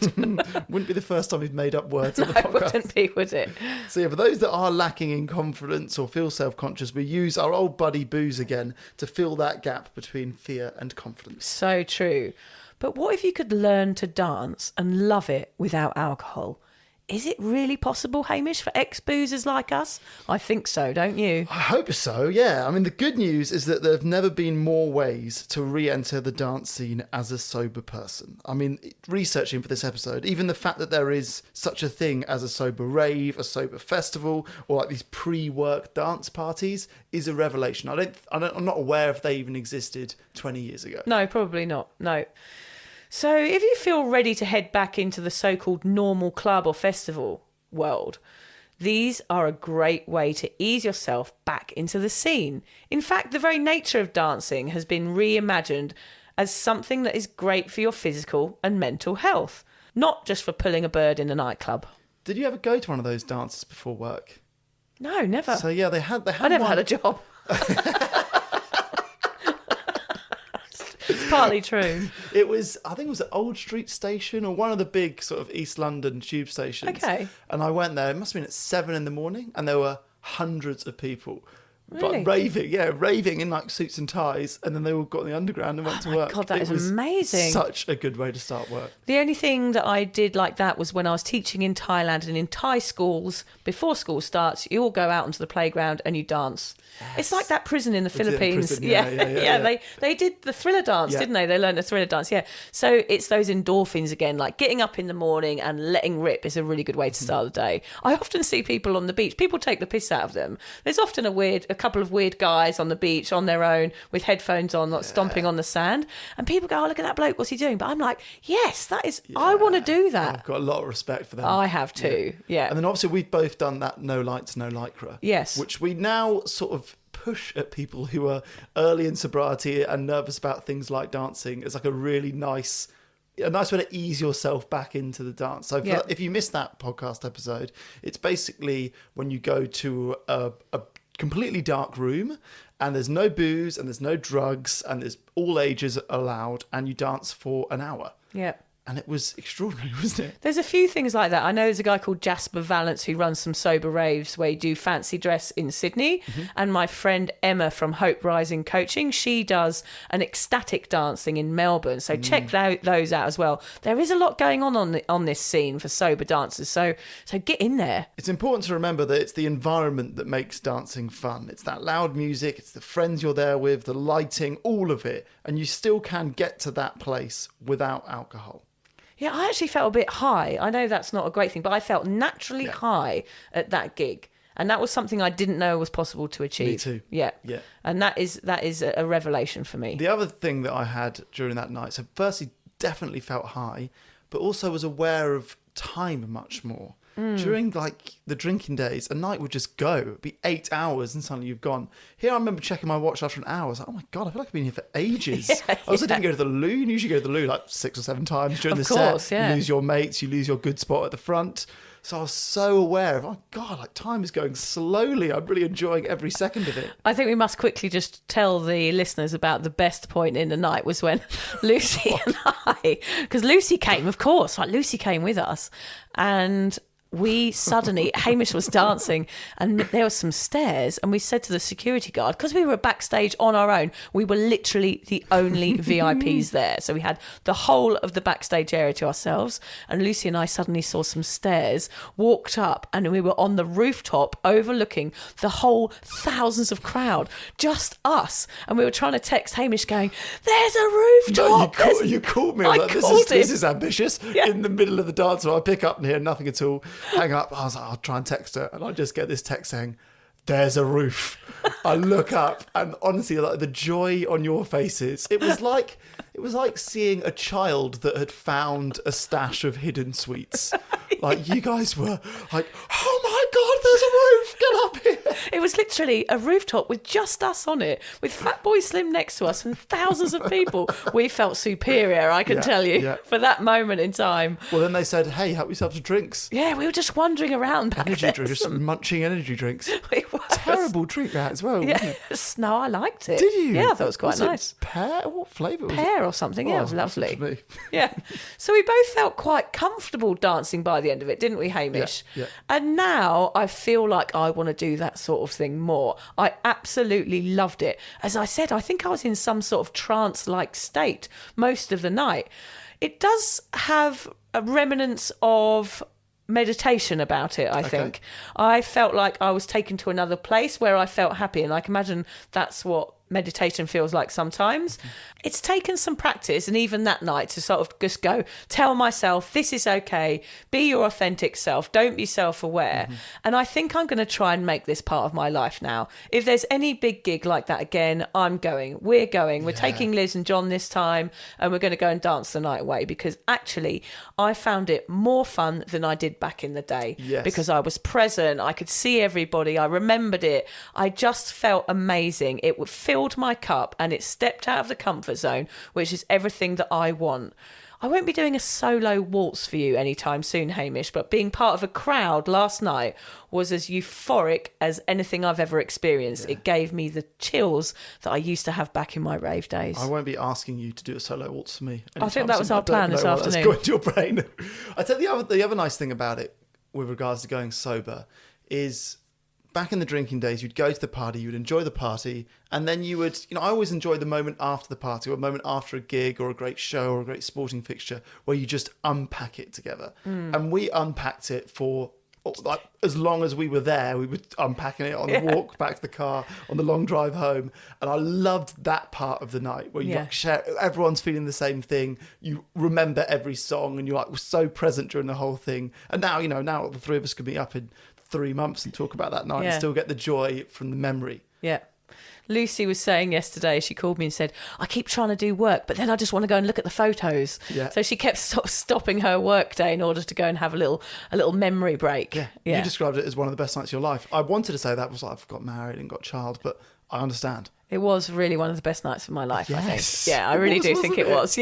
Speaker 4: Wouldn't be the first time we've made up words on the podcast.
Speaker 5: No, wouldn't be, would it?
Speaker 4: So for those that are lacking in confidence or feel self-conscious, we use our old buddy booze again to fill that gap between fear and confidence.
Speaker 5: So true. But what if you could learn to dance and love it without alcohol? Is it really possible, Hamish, for ex-boozers like us? I think so, don't you?
Speaker 4: I hope so, yeah. I mean, the good news is that there have never been more ways to re-enter the dance scene as a sober person. I mean, researching for this episode, even the fact that there is such a thing as a sober rave, a sober festival, or like these pre-work dance parties is a revelation. I'm not aware if they even existed 20 years ago.
Speaker 5: No, probably not, no. So if you feel ready to head back into the so-called normal club or festival world, these are a great way to ease yourself back into the scene. In fact, the very nature of dancing has been reimagined as something that is great for your physical and mental health, not just for pulling a bird in a nightclub.
Speaker 4: Did you ever go to one of those dances before work?
Speaker 5: No, never.
Speaker 4: So yeah, they had
Speaker 5: I never had a job. It's partly true.
Speaker 4: I think it was at Old Street Station or one of the big sort of East London tube stations.
Speaker 5: Okay.
Speaker 4: And I went there, it must have been at 7 a.m, and there were hundreds of people Like raving in like suits and ties, and then they all got in the underground and went to work.
Speaker 5: God, that is amazing.
Speaker 4: Such a good way to start work.
Speaker 5: The only thing that I did like that was when I was teaching in Thailand, and in Thai schools, before school starts, you all go out onto the playground and you dance. Yes. It's like that prison in the Philippines.
Speaker 4: Prison,
Speaker 5: yeah. They did the thriller dance, didn't they? They learned the thriller dance, yeah. So it's those endorphins again, like getting up in the morning and letting rip is a really good way to start the day. I often see people on the beach. People take the piss out of them. There's often a couple of weird guys on the beach on their own with headphones on, like stomping on the sand, and people go, "Oh, look at that bloke, what's he doing?" But I'm like, yes, that is. I want to do that.
Speaker 4: I've got a lot of respect for them.
Speaker 5: I have too. Yeah.
Speaker 4: And then obviously we've both done that no lights, no lycra.
Speaker 5: Yes.
Speaker 4: Which we now sort of push at people who are early in sobriety and nervous about things like dancing. It's like a really nice way to ease yourself back into the dance. So if you missed that podcast episode, it's basically when you go to a completely dark room and there's no booze and there's no drugs and there's all ages allowed, and you dance for an hour.
Speaker 5: Yeah.
Speaker 4: And it was extraordinary, wasn't it?
Speaker 5: There's a few things like that. I know there's a guy called Jasper Valance who runs some sober raves where you do fancy dress in Sydney. Mm-hmm. And my friend Emma from Hope Rising Coaching, she does an ecstatic dancing in Melbourne. So check those out as well. There is a lot going on this scene for sober dancers. So get in there.
Speaker 4: It's important to remember that it's the environment that makes dancing fun. It's that loud music, it's the friends you're there with, the lighting, all of it. And you still can get to that place without alcohol.
Speaker 5: Yeah, I actually felt a bit high. I know that's not a great thing, but I felt naturally high at that gig. And that was something I didn't know was possible to achieve.
Speaker 4: Me too.
Speaker 5: Yeah.
Speaker 4: Yeah.
Speaker 5: And that is a revelation for me.
Speaker 4: The other thing that I had during that night, so firstly, definitely felt high, but also was aware of time much more. During like the drinking days, a night would just go. It'd be 8 hours and suddenly you've gone. Here I remember checking my watch after an hour. I was like, oh my God, I feel like I've been here for ages. I also didn't go to the loo. You usually go to the loo like 6 or 7 times during the set. Yeah. You lose your mates, you lose your good spot at the front. So I was so aware of, oh God, like time is going slowly. I'm really enjoying every second of it.
Speaker 5: I think we must quickly just tell the listeners about the best point in the night was when Lucy and I, because Lucy came, of course, like Lucy came with us, and we suddenly, Hamish was dancing and there were some stairs, and we said to the security guard, because we were backstage on our own, we were literally the only VIPs there. So we had the whole of the backstage area to ourselves, and Lucy and I suddenly saw some stairs, walked up, and we were on the rooftop overlooking the whole thousands of crowd, just us. And we were trying to text Hamish going, there's a rooftop.
Speaker 4: No, you called me. Like, this is ambitious. Yeah. In the middle of the dance, I pick up and hear nothing at all. Hang up. I was like, I'll try and text her, and I just get this text saying, "There's a roof." I look up, and honestly, like the joy on your faces, it was like seeing a child that had found a stash of hidden sweets. Like you guys were like, "Oh my God, there's a roof! Get up here!"
Speaker 5: It was literally a rooftop with just us on it, with Fatboy Slim next to us and thousands of people. We felt superior, I can tell you, for that moment in time.
Speaker 4: Well, then they said, "Hey, help yourself to drinks."
Speaker 5: Yeah, we were just wandering around.
Speaker 4: Energy drinks, just munching energy drinks. Terrible drink that as well.
Speaker 5: Yeah, no, I liked it.
Speaker 4: Did you?
Speaker 5: Yeah, I thought it was quite nice.
Speaker 4: Pear? What flavour was it?
Speaker 5: Pear or something. Yeah, it was lovely.
Speaker 4: Yeah.
Speaker 5: So we both felt quite comfortable dancing by the end of it, didn't we, Hamish?
Speaker 4: Yeah.
Speaker 5: And now I feel like I want to do that sort of thing more. I absolutely loved it. As I said, I think I was in some sort of trance-like state most of the night. It does have a remnants of meditation about it, I think. I felt like I was taken to another place where I felt happy, and I can imagine that's what meditation feels like sometimes. It's taken some practice, and even that night to sort of just go, tell myself this is okay, be your authentic self, don't be self-aware. And I think I'm going to try and make this part of my life now. If there's any big gig like that again, I'm going, we're taking Liz and John this time, and we're going to go and dance the night away, because actually I found it more fun than I did back in the day. Because I was present, I could see everybody, I remembered it, I just felt amazing. It filled my cup, and it stepped out of the comfort zone, which is everything that I want. I won't be doing a solo waltz for you anytime soon, Hamish, but being part of a crowd last night was as euphoric as anything I've ever experienced. It gave me the chills that I used to have back in my rave days.
Speaker 4: I won't be asking you to do a solo waltz for me.
Speaker 5: I think that was our plan this afternoon.
Speaker 4: Let's go into your brain. I tell you the other nice thing about it with regards to going sober is back in the drinking days, you'd go to the party, you'd enjoy the party, and then you would, I always enjoy the moment after the party, or a moment after a gig or a great show or a great sporting fixture where you just unpack it together. And we unpacked it for like as long as we were there. We were unpacking it on the walk back to the car, on the long drive home, and I loved that part of the night where you like share, everyone's feeling the same thing, you remember every song, and you're like so present during the whole thing. And now now the three of us could be up in 3 months and talk about that night and still get the joy from the memory.
Speaker 5: Lucy was saying yesterday, she called me and said, I keep trying to do work, but then I just want to go and look at the photos. So she kept sort of stopping her work day in order to go and have a little memory break.
Speaker 4: You described it as one of the best nights of your life. I wanted to say that was like I've got married and got a child, but I understand.
Speaker 5: It was really one of the best nights of my life, I think.
Speaker 4: Yeah,
Speaker 5: I really do think it was.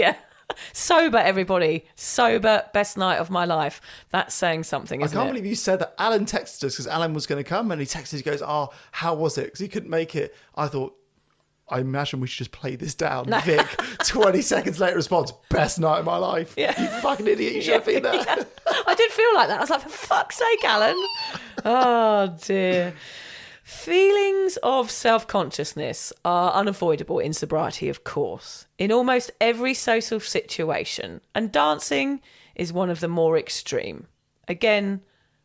Speaker 5: Sober, everybody. Sober, best night of my life. That's saying something, isn't it?
Speaker 4: I can't believe you said that. Alan texted us because Alan was going to come, and he texted, he goes, oh, how was it? Because he couldn't make it. I thought, I imagine we should just play this down. No. Vic, 20 seconds later response, best night of my life. You fucking idiot, you should have been there.
Speaker 5: I did feel like that. I was like, for fuck's sake, Alan. Oh, dear. Feelings of self-consciousness are unavoidable in sobriety, of course, in almost every social situation, and dancing is one of the more extreme. Again,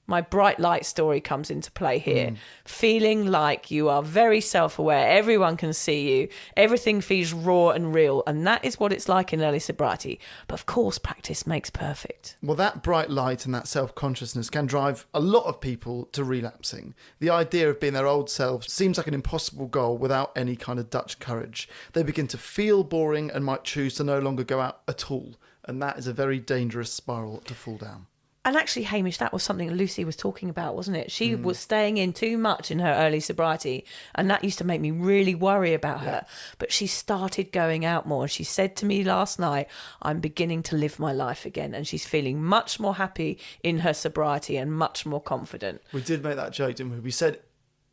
Speaker 5: my bright light story comes into play here. Feeling like you are very self-aware, everyone can see you, everything feels raw and real, and that is what it's like in early sobriety. But of course, practice makes perfect.
Speaker 4: Well, that bright light and that self-consciousness can drive a lot of people to relapsing. The idea of being their old selves seems like an impossible goal without any kind of Dutch courage. They begin to feel boring and might choose to no longer go out at all, and that is a very dangerous spiral to fall down.
Speaker 5: And actually, Hamish, that was something Lucy was talking about, wasn't it? She was staying in too much in her early sobriety, and that used to make me really worry about her. But she started going out more. She said to me last night, I'm beginning to live my life again. And she's feeling much more happy in her sobriety and much more confident.
Speaker 4: We did make that joke, didn't we? We said,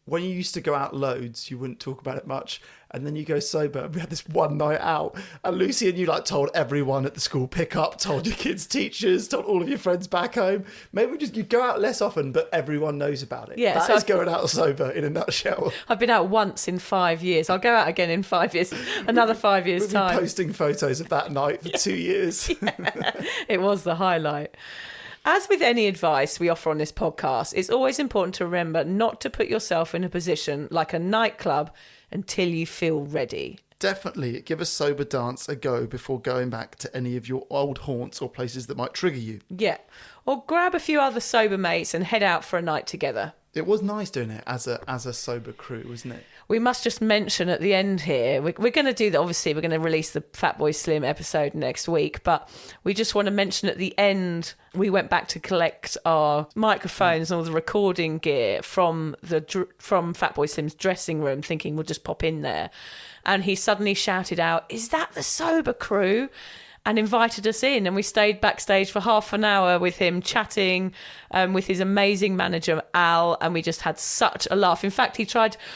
Speaker 4: when you used to go out loads, you wouldn't talk about it much. And then you go sober. We had this one night out, and Lucy and you like told everyone at the school pickup, told your kids' teachers, told all of your friends back home. Maybe you go out less often, but everyone knows about it. That is going out sober in a nutshell.
Speaker 5: I've been out once in 5 years. I'll go out again in 5 years, another 5 years' time.
Speaker 4: We'll be posting photos of that night for 2 years.
Speaker 5: It was the highlight. As with any advice we offer on this podcast, it's always important to remember not to put yourself in a position like a nightclub until you feel ready.
Speaker 4: Definitely give a sober dance a go before going back to any of your old haunts or places that might trigger you.
Speaker 5: Yeah. Or grab a few other sober mates and head out for a night together.
Speaker 4: It was nice doing it as a sober crew, wasn't it?
Speaker 5: We must just mention at the end here, we're going to do that. Obviously, we're going to release the Fatboy Slim episode next week, but we just want to mention at the end, we went back to collect our microphones and all the recording gear from Fatboy Slim's dressing room, thinking we'll just pop in there. And he suddenly shouted out, "Is that the sober crew?" and invited us in, and we stayed backstage for half an hour with him chatting with his amazing manager Al, and we just had such a laugh. In fact,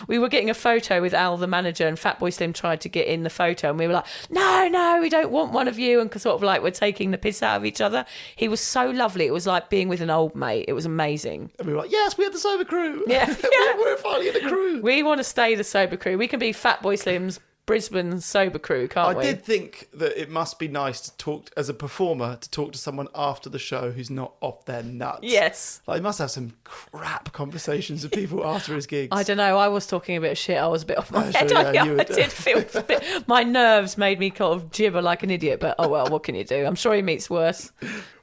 Speaker 5: we were getting a photo with Al the manager, and Fatboy Slim tried to get in the photo, and we were like, no, we don't want one of you, and sort of like we're taking the piss out of each other. He was so lovely. It was like being with an old mate. It was amazing.
Speaker 4: And we were like, yes, we had the sober crew.
Speaker 5: Yeah.
Speaker 4: We're finally in the crew.
Speaker 5: We want to stay the sober crew. We can be Fatboy Slim's Brisbane sober crew, can't we?
Speaker 4: I did think that it must be nice to talk, as a performer, to talk to someone after the show who's not off their nuts.
Speaker 5: Yes.
Speaker 4: Like, he must have some crap conversations with people after his gigs.
Speaker 5: I don't know. I was talking a bit of shit. I was a bit off my head. I did feel a bit... My nerves made me kind of gibber like an idiot, but oh well, what can you do? I'm sure he meets worse.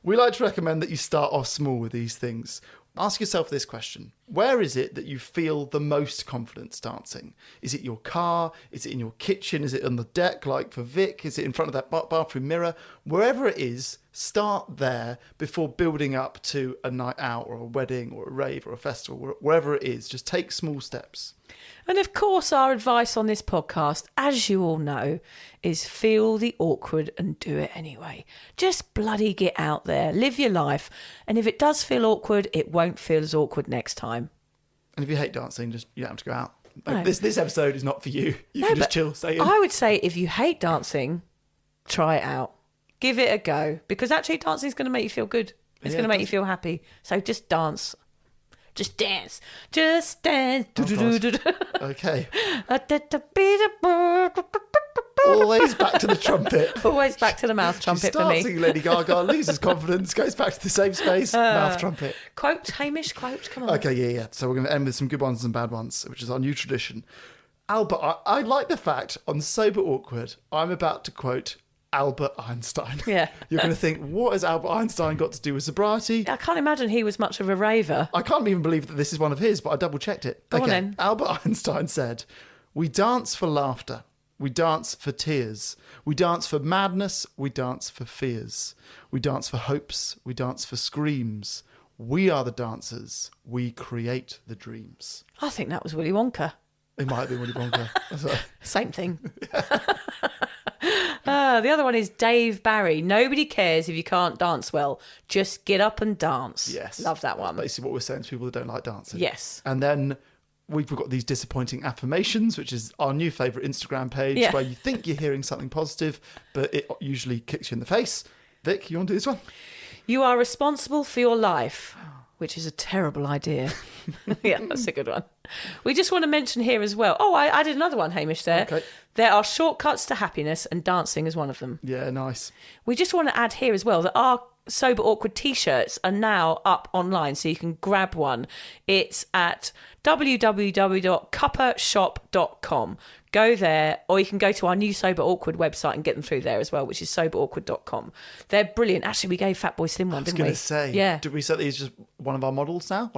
Speaker 4: We like to recommend that you start off small with these things. Ask yourself this question. Where is it that you feel the most confidence dancing? Is it your car? Is it in your kitchen? Is it on the deck like for Vic? Is it in front of that bathroom mirror? Wherever it is, start there before building up to a night out or a wedding or a rave or a festival. Wherever it is, just take small steps.
Speaker 5: And of course, our advice on this podcast, as you all know, is feel the awkward and do it anyway. Just bloody get out there, live your life. And if it does feel awkward, it won't feel as awkward next time.
Speaker 4: And if you hate dancing, you don't have to go out.
Speaker 5: No.
Speaker 4: This episode is not for you. You can just chill, stay in.
Speaker 5: I would say if you hate dancing, try it out. Give it a go. Because actually dancing is going to make you feel good. It's going to make you feel happy. So just dance. Just dance. Just dance.
Speaker 4: Okay. Always back to the trumpet.
Speaker 5: Always back to the mouth trumpet for me.
Speaker 4: She starts singing Lady Gaga, loses confidence, goes back to the same space, mouth trumpet.
Speaker 5: Quote, Hamish, quote, come on.
Speaker 4: Okay, yeah. So we're going to end with some good ones and bad ones, which is our new tradition. Albert, I like the fact on Sober Awkward, I'm about to quote Albert Einstein.
Speaker 5: Yeah.
Speaker 4: You're going to think, what has Albert Einstein got to do with sobriety?
Speaker 5: I can't imagine he was much of a raver.
Speaker 4: I can't even believe that this is one of his, but I double-checked it.
Speaker 5: Go on then.
Speaker 4: Albert Einstein said, "We dance for laughter. We dance for tears. We dance for madness. We dance for fears. We dance for hopes. We dance for screams. We are the dancers. We create the dreams."
Speaker 5: I think that was Willy Wonka.
Speaker 4: It might be Willy Wonka.
Speaker 5: Same thing. The other one is Dave Barry. Nobody cares if you can't dance well. Just get up and dance.
Speaker 4: Yes.
Speaker 5: Love that one.
Speaker 4: That's basically what we're saying to people that don't like dancing.
Speaker 5: Yes.
Speaker 4: And then we've got these disappointing affirmations, which is our new favourite Instagram page, where you think you're hearing something positive, but it usually kicks you in the face. Vic, you want to do this one?
Speaker 5: You are responsible for your life, which is a terrible idea. Yeah, that's a good one. We just want to mention here as well. Oh, I added another one, Hamish, there.
Speaker 4: Okay.
Speaker 5: There are shortcuts to happiness, and dancing is one of them.
Speaker 4: Yeah, nice.
Speaker 5: We just want to add here as well that our Sober Awkward t-shirts are now up online, so you can grab one. It's at www.cuppershop.com. Go there, or you can go to our new Sober Awkward website and get them through there as well, which is soberawkward.com. They're brilliant. Actually, we gave Fatboy Slim one, didn't we?
Speaker 4: I was going to say.
Speaker 5: Yeah.
Speaker 4: Did we say that he's just one of our models now?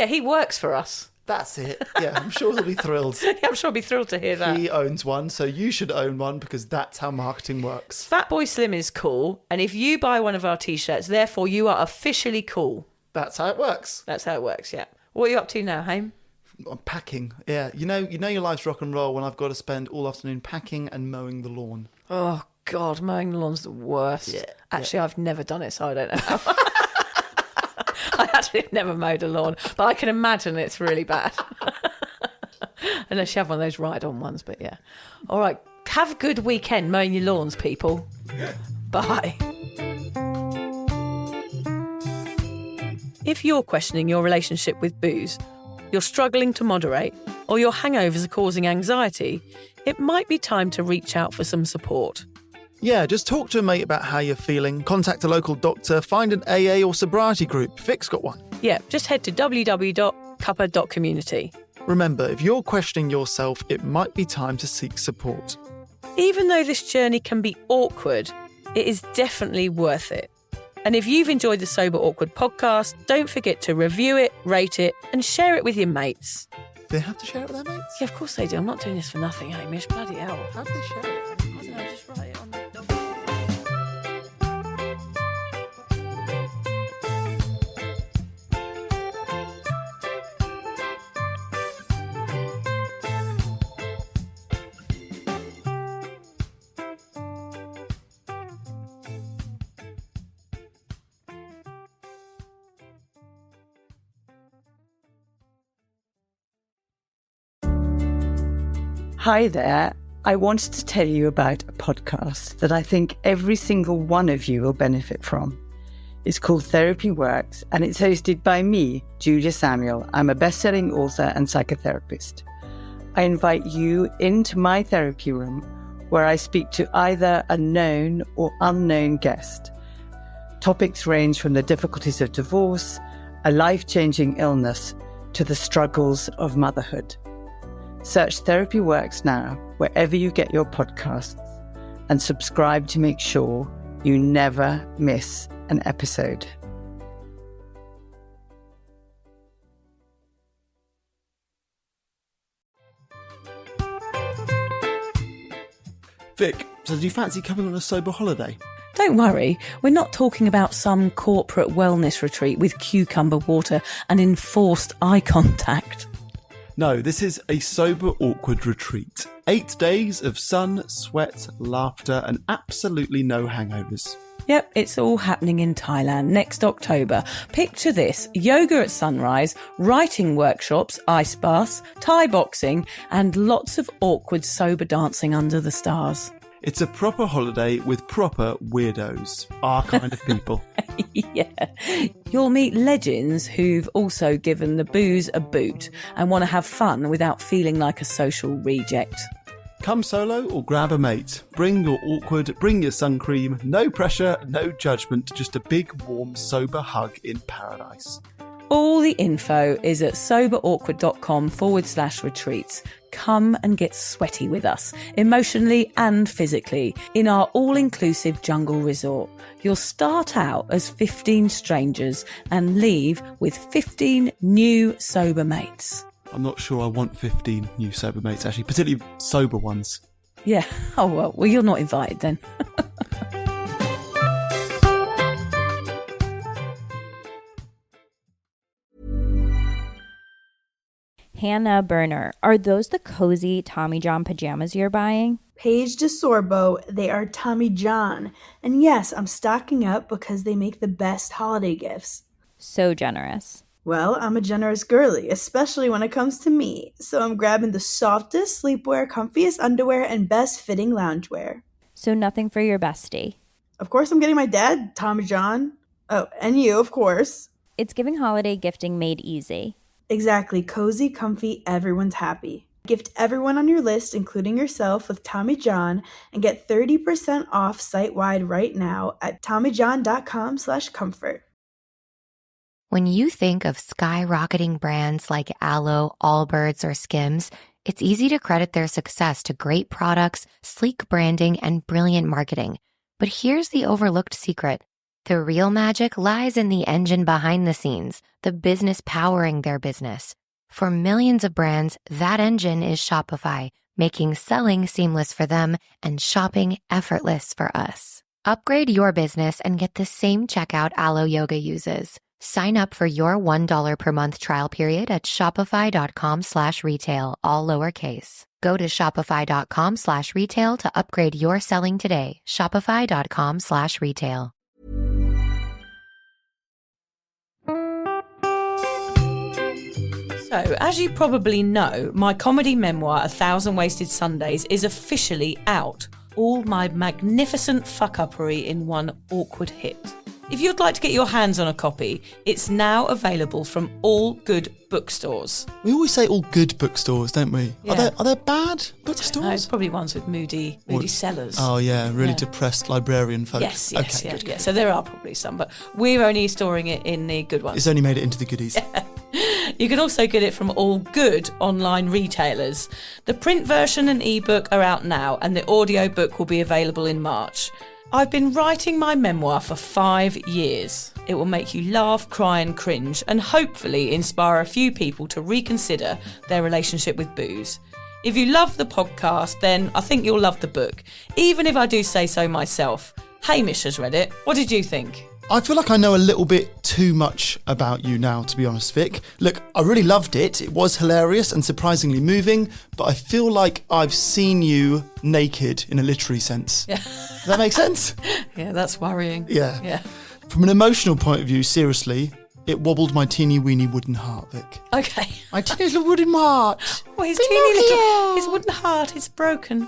Speaker 5: He works for us.
Speaker 4: That's it. Yeah, I'm sure he'll be thrilled.
Speaker 5: Yeah, I'm sure he'll be thrilled to hear that.
Speaker 4: He owns one, so you should own one, because that's how marketing works.
Speaker 5: Fatboy Slim is cool, and if you buy one of our t-shirts, therefore you are officially cool.
Speaker 4: That's how it works.
Speaker 5: That's how it works, yeah. What are you up to now, Hame?
Speaker 4: I'm packing. Yeah, you know your life's rock and roll when I've got to spend all afternoon packing and mowing the lawn.
Speaker 5: Oh, God, mowing the lawn's the worst.
Speaker 4: Yeah.
Speaker 5: Actually, I've never done it, so I don't know how. I actually never mowed a lawn, but I can imagine it's really bad. Unless you have one of those ride-on ones, but yeah. All right, have a good weekend mowing your lawns, people. Bye. If you're questioning your relationship with booze, you're struggling to moderate, or your hangovers are causing anxiety, it might be time to reach out for some support.
Speaker 6: Yeah, just talk to a mate about how you're feeling, contact a local doctor, find an AA or sobriety group. Vic's got one.
Speaker 5: Yeah, just head to www.cuppa.community.
Speaker 6: Remember, if you're questioning yourself, it might be time to seek support.
Speaker 5: Even though this journey can be awkward, it is definitely worth it. And if you've enjoyed the Sober Awkward podcast, don't forget to review it, rate it, and share it with your mates.
Speaker 6: They have to share it with their mates?
Speaker 5: Yeah, of course they do. I'm not doing this for nothing, Hamish. Bloody hell.
Speaker 6: How do they share it?
Speaker 5: I don't know, just write it on the document.
Speaker 7: Hi there. I wanted to tell you about a podcast that I think every single one of you will benefit from. It's called Therapy Works, and it's hosted by me, Julia Samuel. I'm a best-selling author and psychotherapist. I invite you into my therapy room where I speak to either a known or unknown guest. Topics range from the difficulties of divorce, a life-changing illness, to the struggles of motherhood. Search Therapy Works now, wherever you get your podcasts, and subscribe to make sure you never miss an episode.
Speaker 6: Vic, so do you fancy coming on a sober holiday?
Speaker 5: Don't worry, we're not talking about some corporate wellness retreat with cucumber water and enforced eye contact.
Speaker 6: No, this is a Sober Awkward retreat. 8 days of sun, sweat, laughter, and absolutely no hangovers.
Speaker 5: Yep, it's all happening in Thailand next October. Picture this: yoga at sunrise, writing workshops, ice baths, Thai boxing, and lots of awkward sober dancing under the stars.
Speaker 6: It's a proper holiday with proper weirdos, our kind of people.
Speaker 5: Yeah. You'll meet legends who've also given the booze a boot and want to have fun without feeling like a social reject.
Speaker 6: Come solo or grab a mate. Bring your awkward, bring your sun cream. No pressure, no judgment, just a big, warm, sober hug in paradise.
Speaker 5: All the info is at soberawkward.com/retreats. Come and get sweaty with us, emotionally and physically, in our all-inclusive jungle resort. You'll start out as 15 strangers and leave with 15 new sober mates.
Speaker 6: I'm not sure I want 15 new sober mates, actually, particularly sober ones.
Speaker 5: Yeah. Oh, well, you're not invited then.
Speaker 8: Hannah Burner, are those the cozy Tommy John pajamas you're buying?
Speaker 9: Paige DeSorbo, they are Tommy John. And yes, I'm stocking up because they make the best holiday gifts.
Speaker 8: So generous.
Speaker 9: Well, I'm a generous girly, especially when it comes to me. So I'm grabbing the softest sleepwear, comfiest underwear, and best fitting loungewear.
Speaker 8: So nothing for your bestie.
Speaker 9: Of course I'm getting my dad, Tommy John. Oh, and you, of course.
Speaker 8: It's giving holiday gifting made easy.
Speaker 9: Exactly. Cozy, comfy, everyone's happy. Gift everyone on your list, including yourself, with Tommy John and get 30% off site-wide right now at TommyJohn.com/comfort.
Speaker 10: When you think of skyrocketing brands like Aloe, Allbirds, or Skims, it's easy to credit their success to great products, sleek branding, and brilliant marketing. But here's the overlooked secret. The real magic lies in the engine behind the scenes, the business powering their business. For millions of brands, that engine is Shopify, making selling seamless for them and shopping effortless for us. Upgrade your business and get the same checkout Aloe Yoga uses. Sign up for your $1 per month trial period at shopify.com/retail, all lowercase. Go to shopify.com/retail to upgrade your selling today. Shopify.com/retail.
Speaker 5: So, as you probably know, my comedy memoir, 1,000 Wasted Sundays, is officially out. All my magnificent fuck-uppery in one awkward hit. If you'd like to get your hands on a copy, it's now available from all good bookstores.
Speaker 4: We always say all good bookstores, don't we?
Speaker 5: Yeah.
Speaker 4: Are there bad bookstores?
Speaker 5: No, it's probably ones with moody sellers.
Speaker 4: Oh yeah, really depressed librarian folk.
Speaker 5: Yes,
Speaker 4: okay,
Speaker 5: yeah,
Speaker 4: good.
Speaker 5: yeah. So there are probably some, but we're only storing it in the good ones.
Speaker 4: It's only made it into the goodies.
Speaker 5: You can also get it from all good online retailers. The print version and ebook are out now, and the audiobook will be available in March. I've been writing my memoir for 5 years. It will make you laugh, cry and cringe, and hopefully inspire a few people to reconsider their relationship with booze. If you love the podcast, then I think you'll love the book, even if I do say so myself. Hamish has read it. What did you think?
Speaker 4: I feel like I know a little bit too much about you now, to be honest, Vic. Look, I really loved it. It was hilarious and surprisingly moving, but I feel like I've seen you naked in a literary sense. Yeah. Does that make sense?
Speaker 5: Yeah, that's worrying.
Speaker 4: Yeah. From an emotional point of view, seriously, it wobbled my teeny weeny wooden heart, Vic.
Speaker 5: Okay.
Speaker 4: My teeny little wooden heart.
Speaker 5: Well, his wooden heart is broken.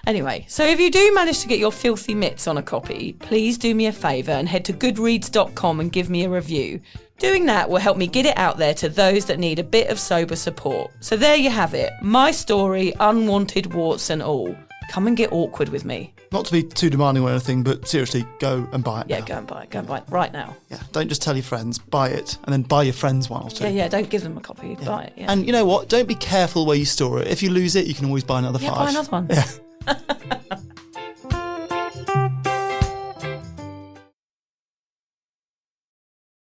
Speaker 5: Anyway, so if you do manage to get your filthy mitts on a copy, please do me a favour and head to goodreads.com and give me a review. Doing that will help me get it out there to those that need a bit of sober support. So there you have it. My story, unwanted warts and all. Come and get awkward with me.
Speaker 4: Not to be too demanding or anything, but seriously, go and buy it now.
Speaker 5: Go and buy it right now.
Speaker 4: Yeah, don't just tell your friends, buy it, and then buy your friends one or two.
Speaker 5: Yeah, don't give them a copy, buy it. Yeah.
Speaker 4: And you know what? Don't be careful where you store it. If you lose it, you can always buy another 5.
Speaker 5: Buy another one.
Speaker 4: Yeah.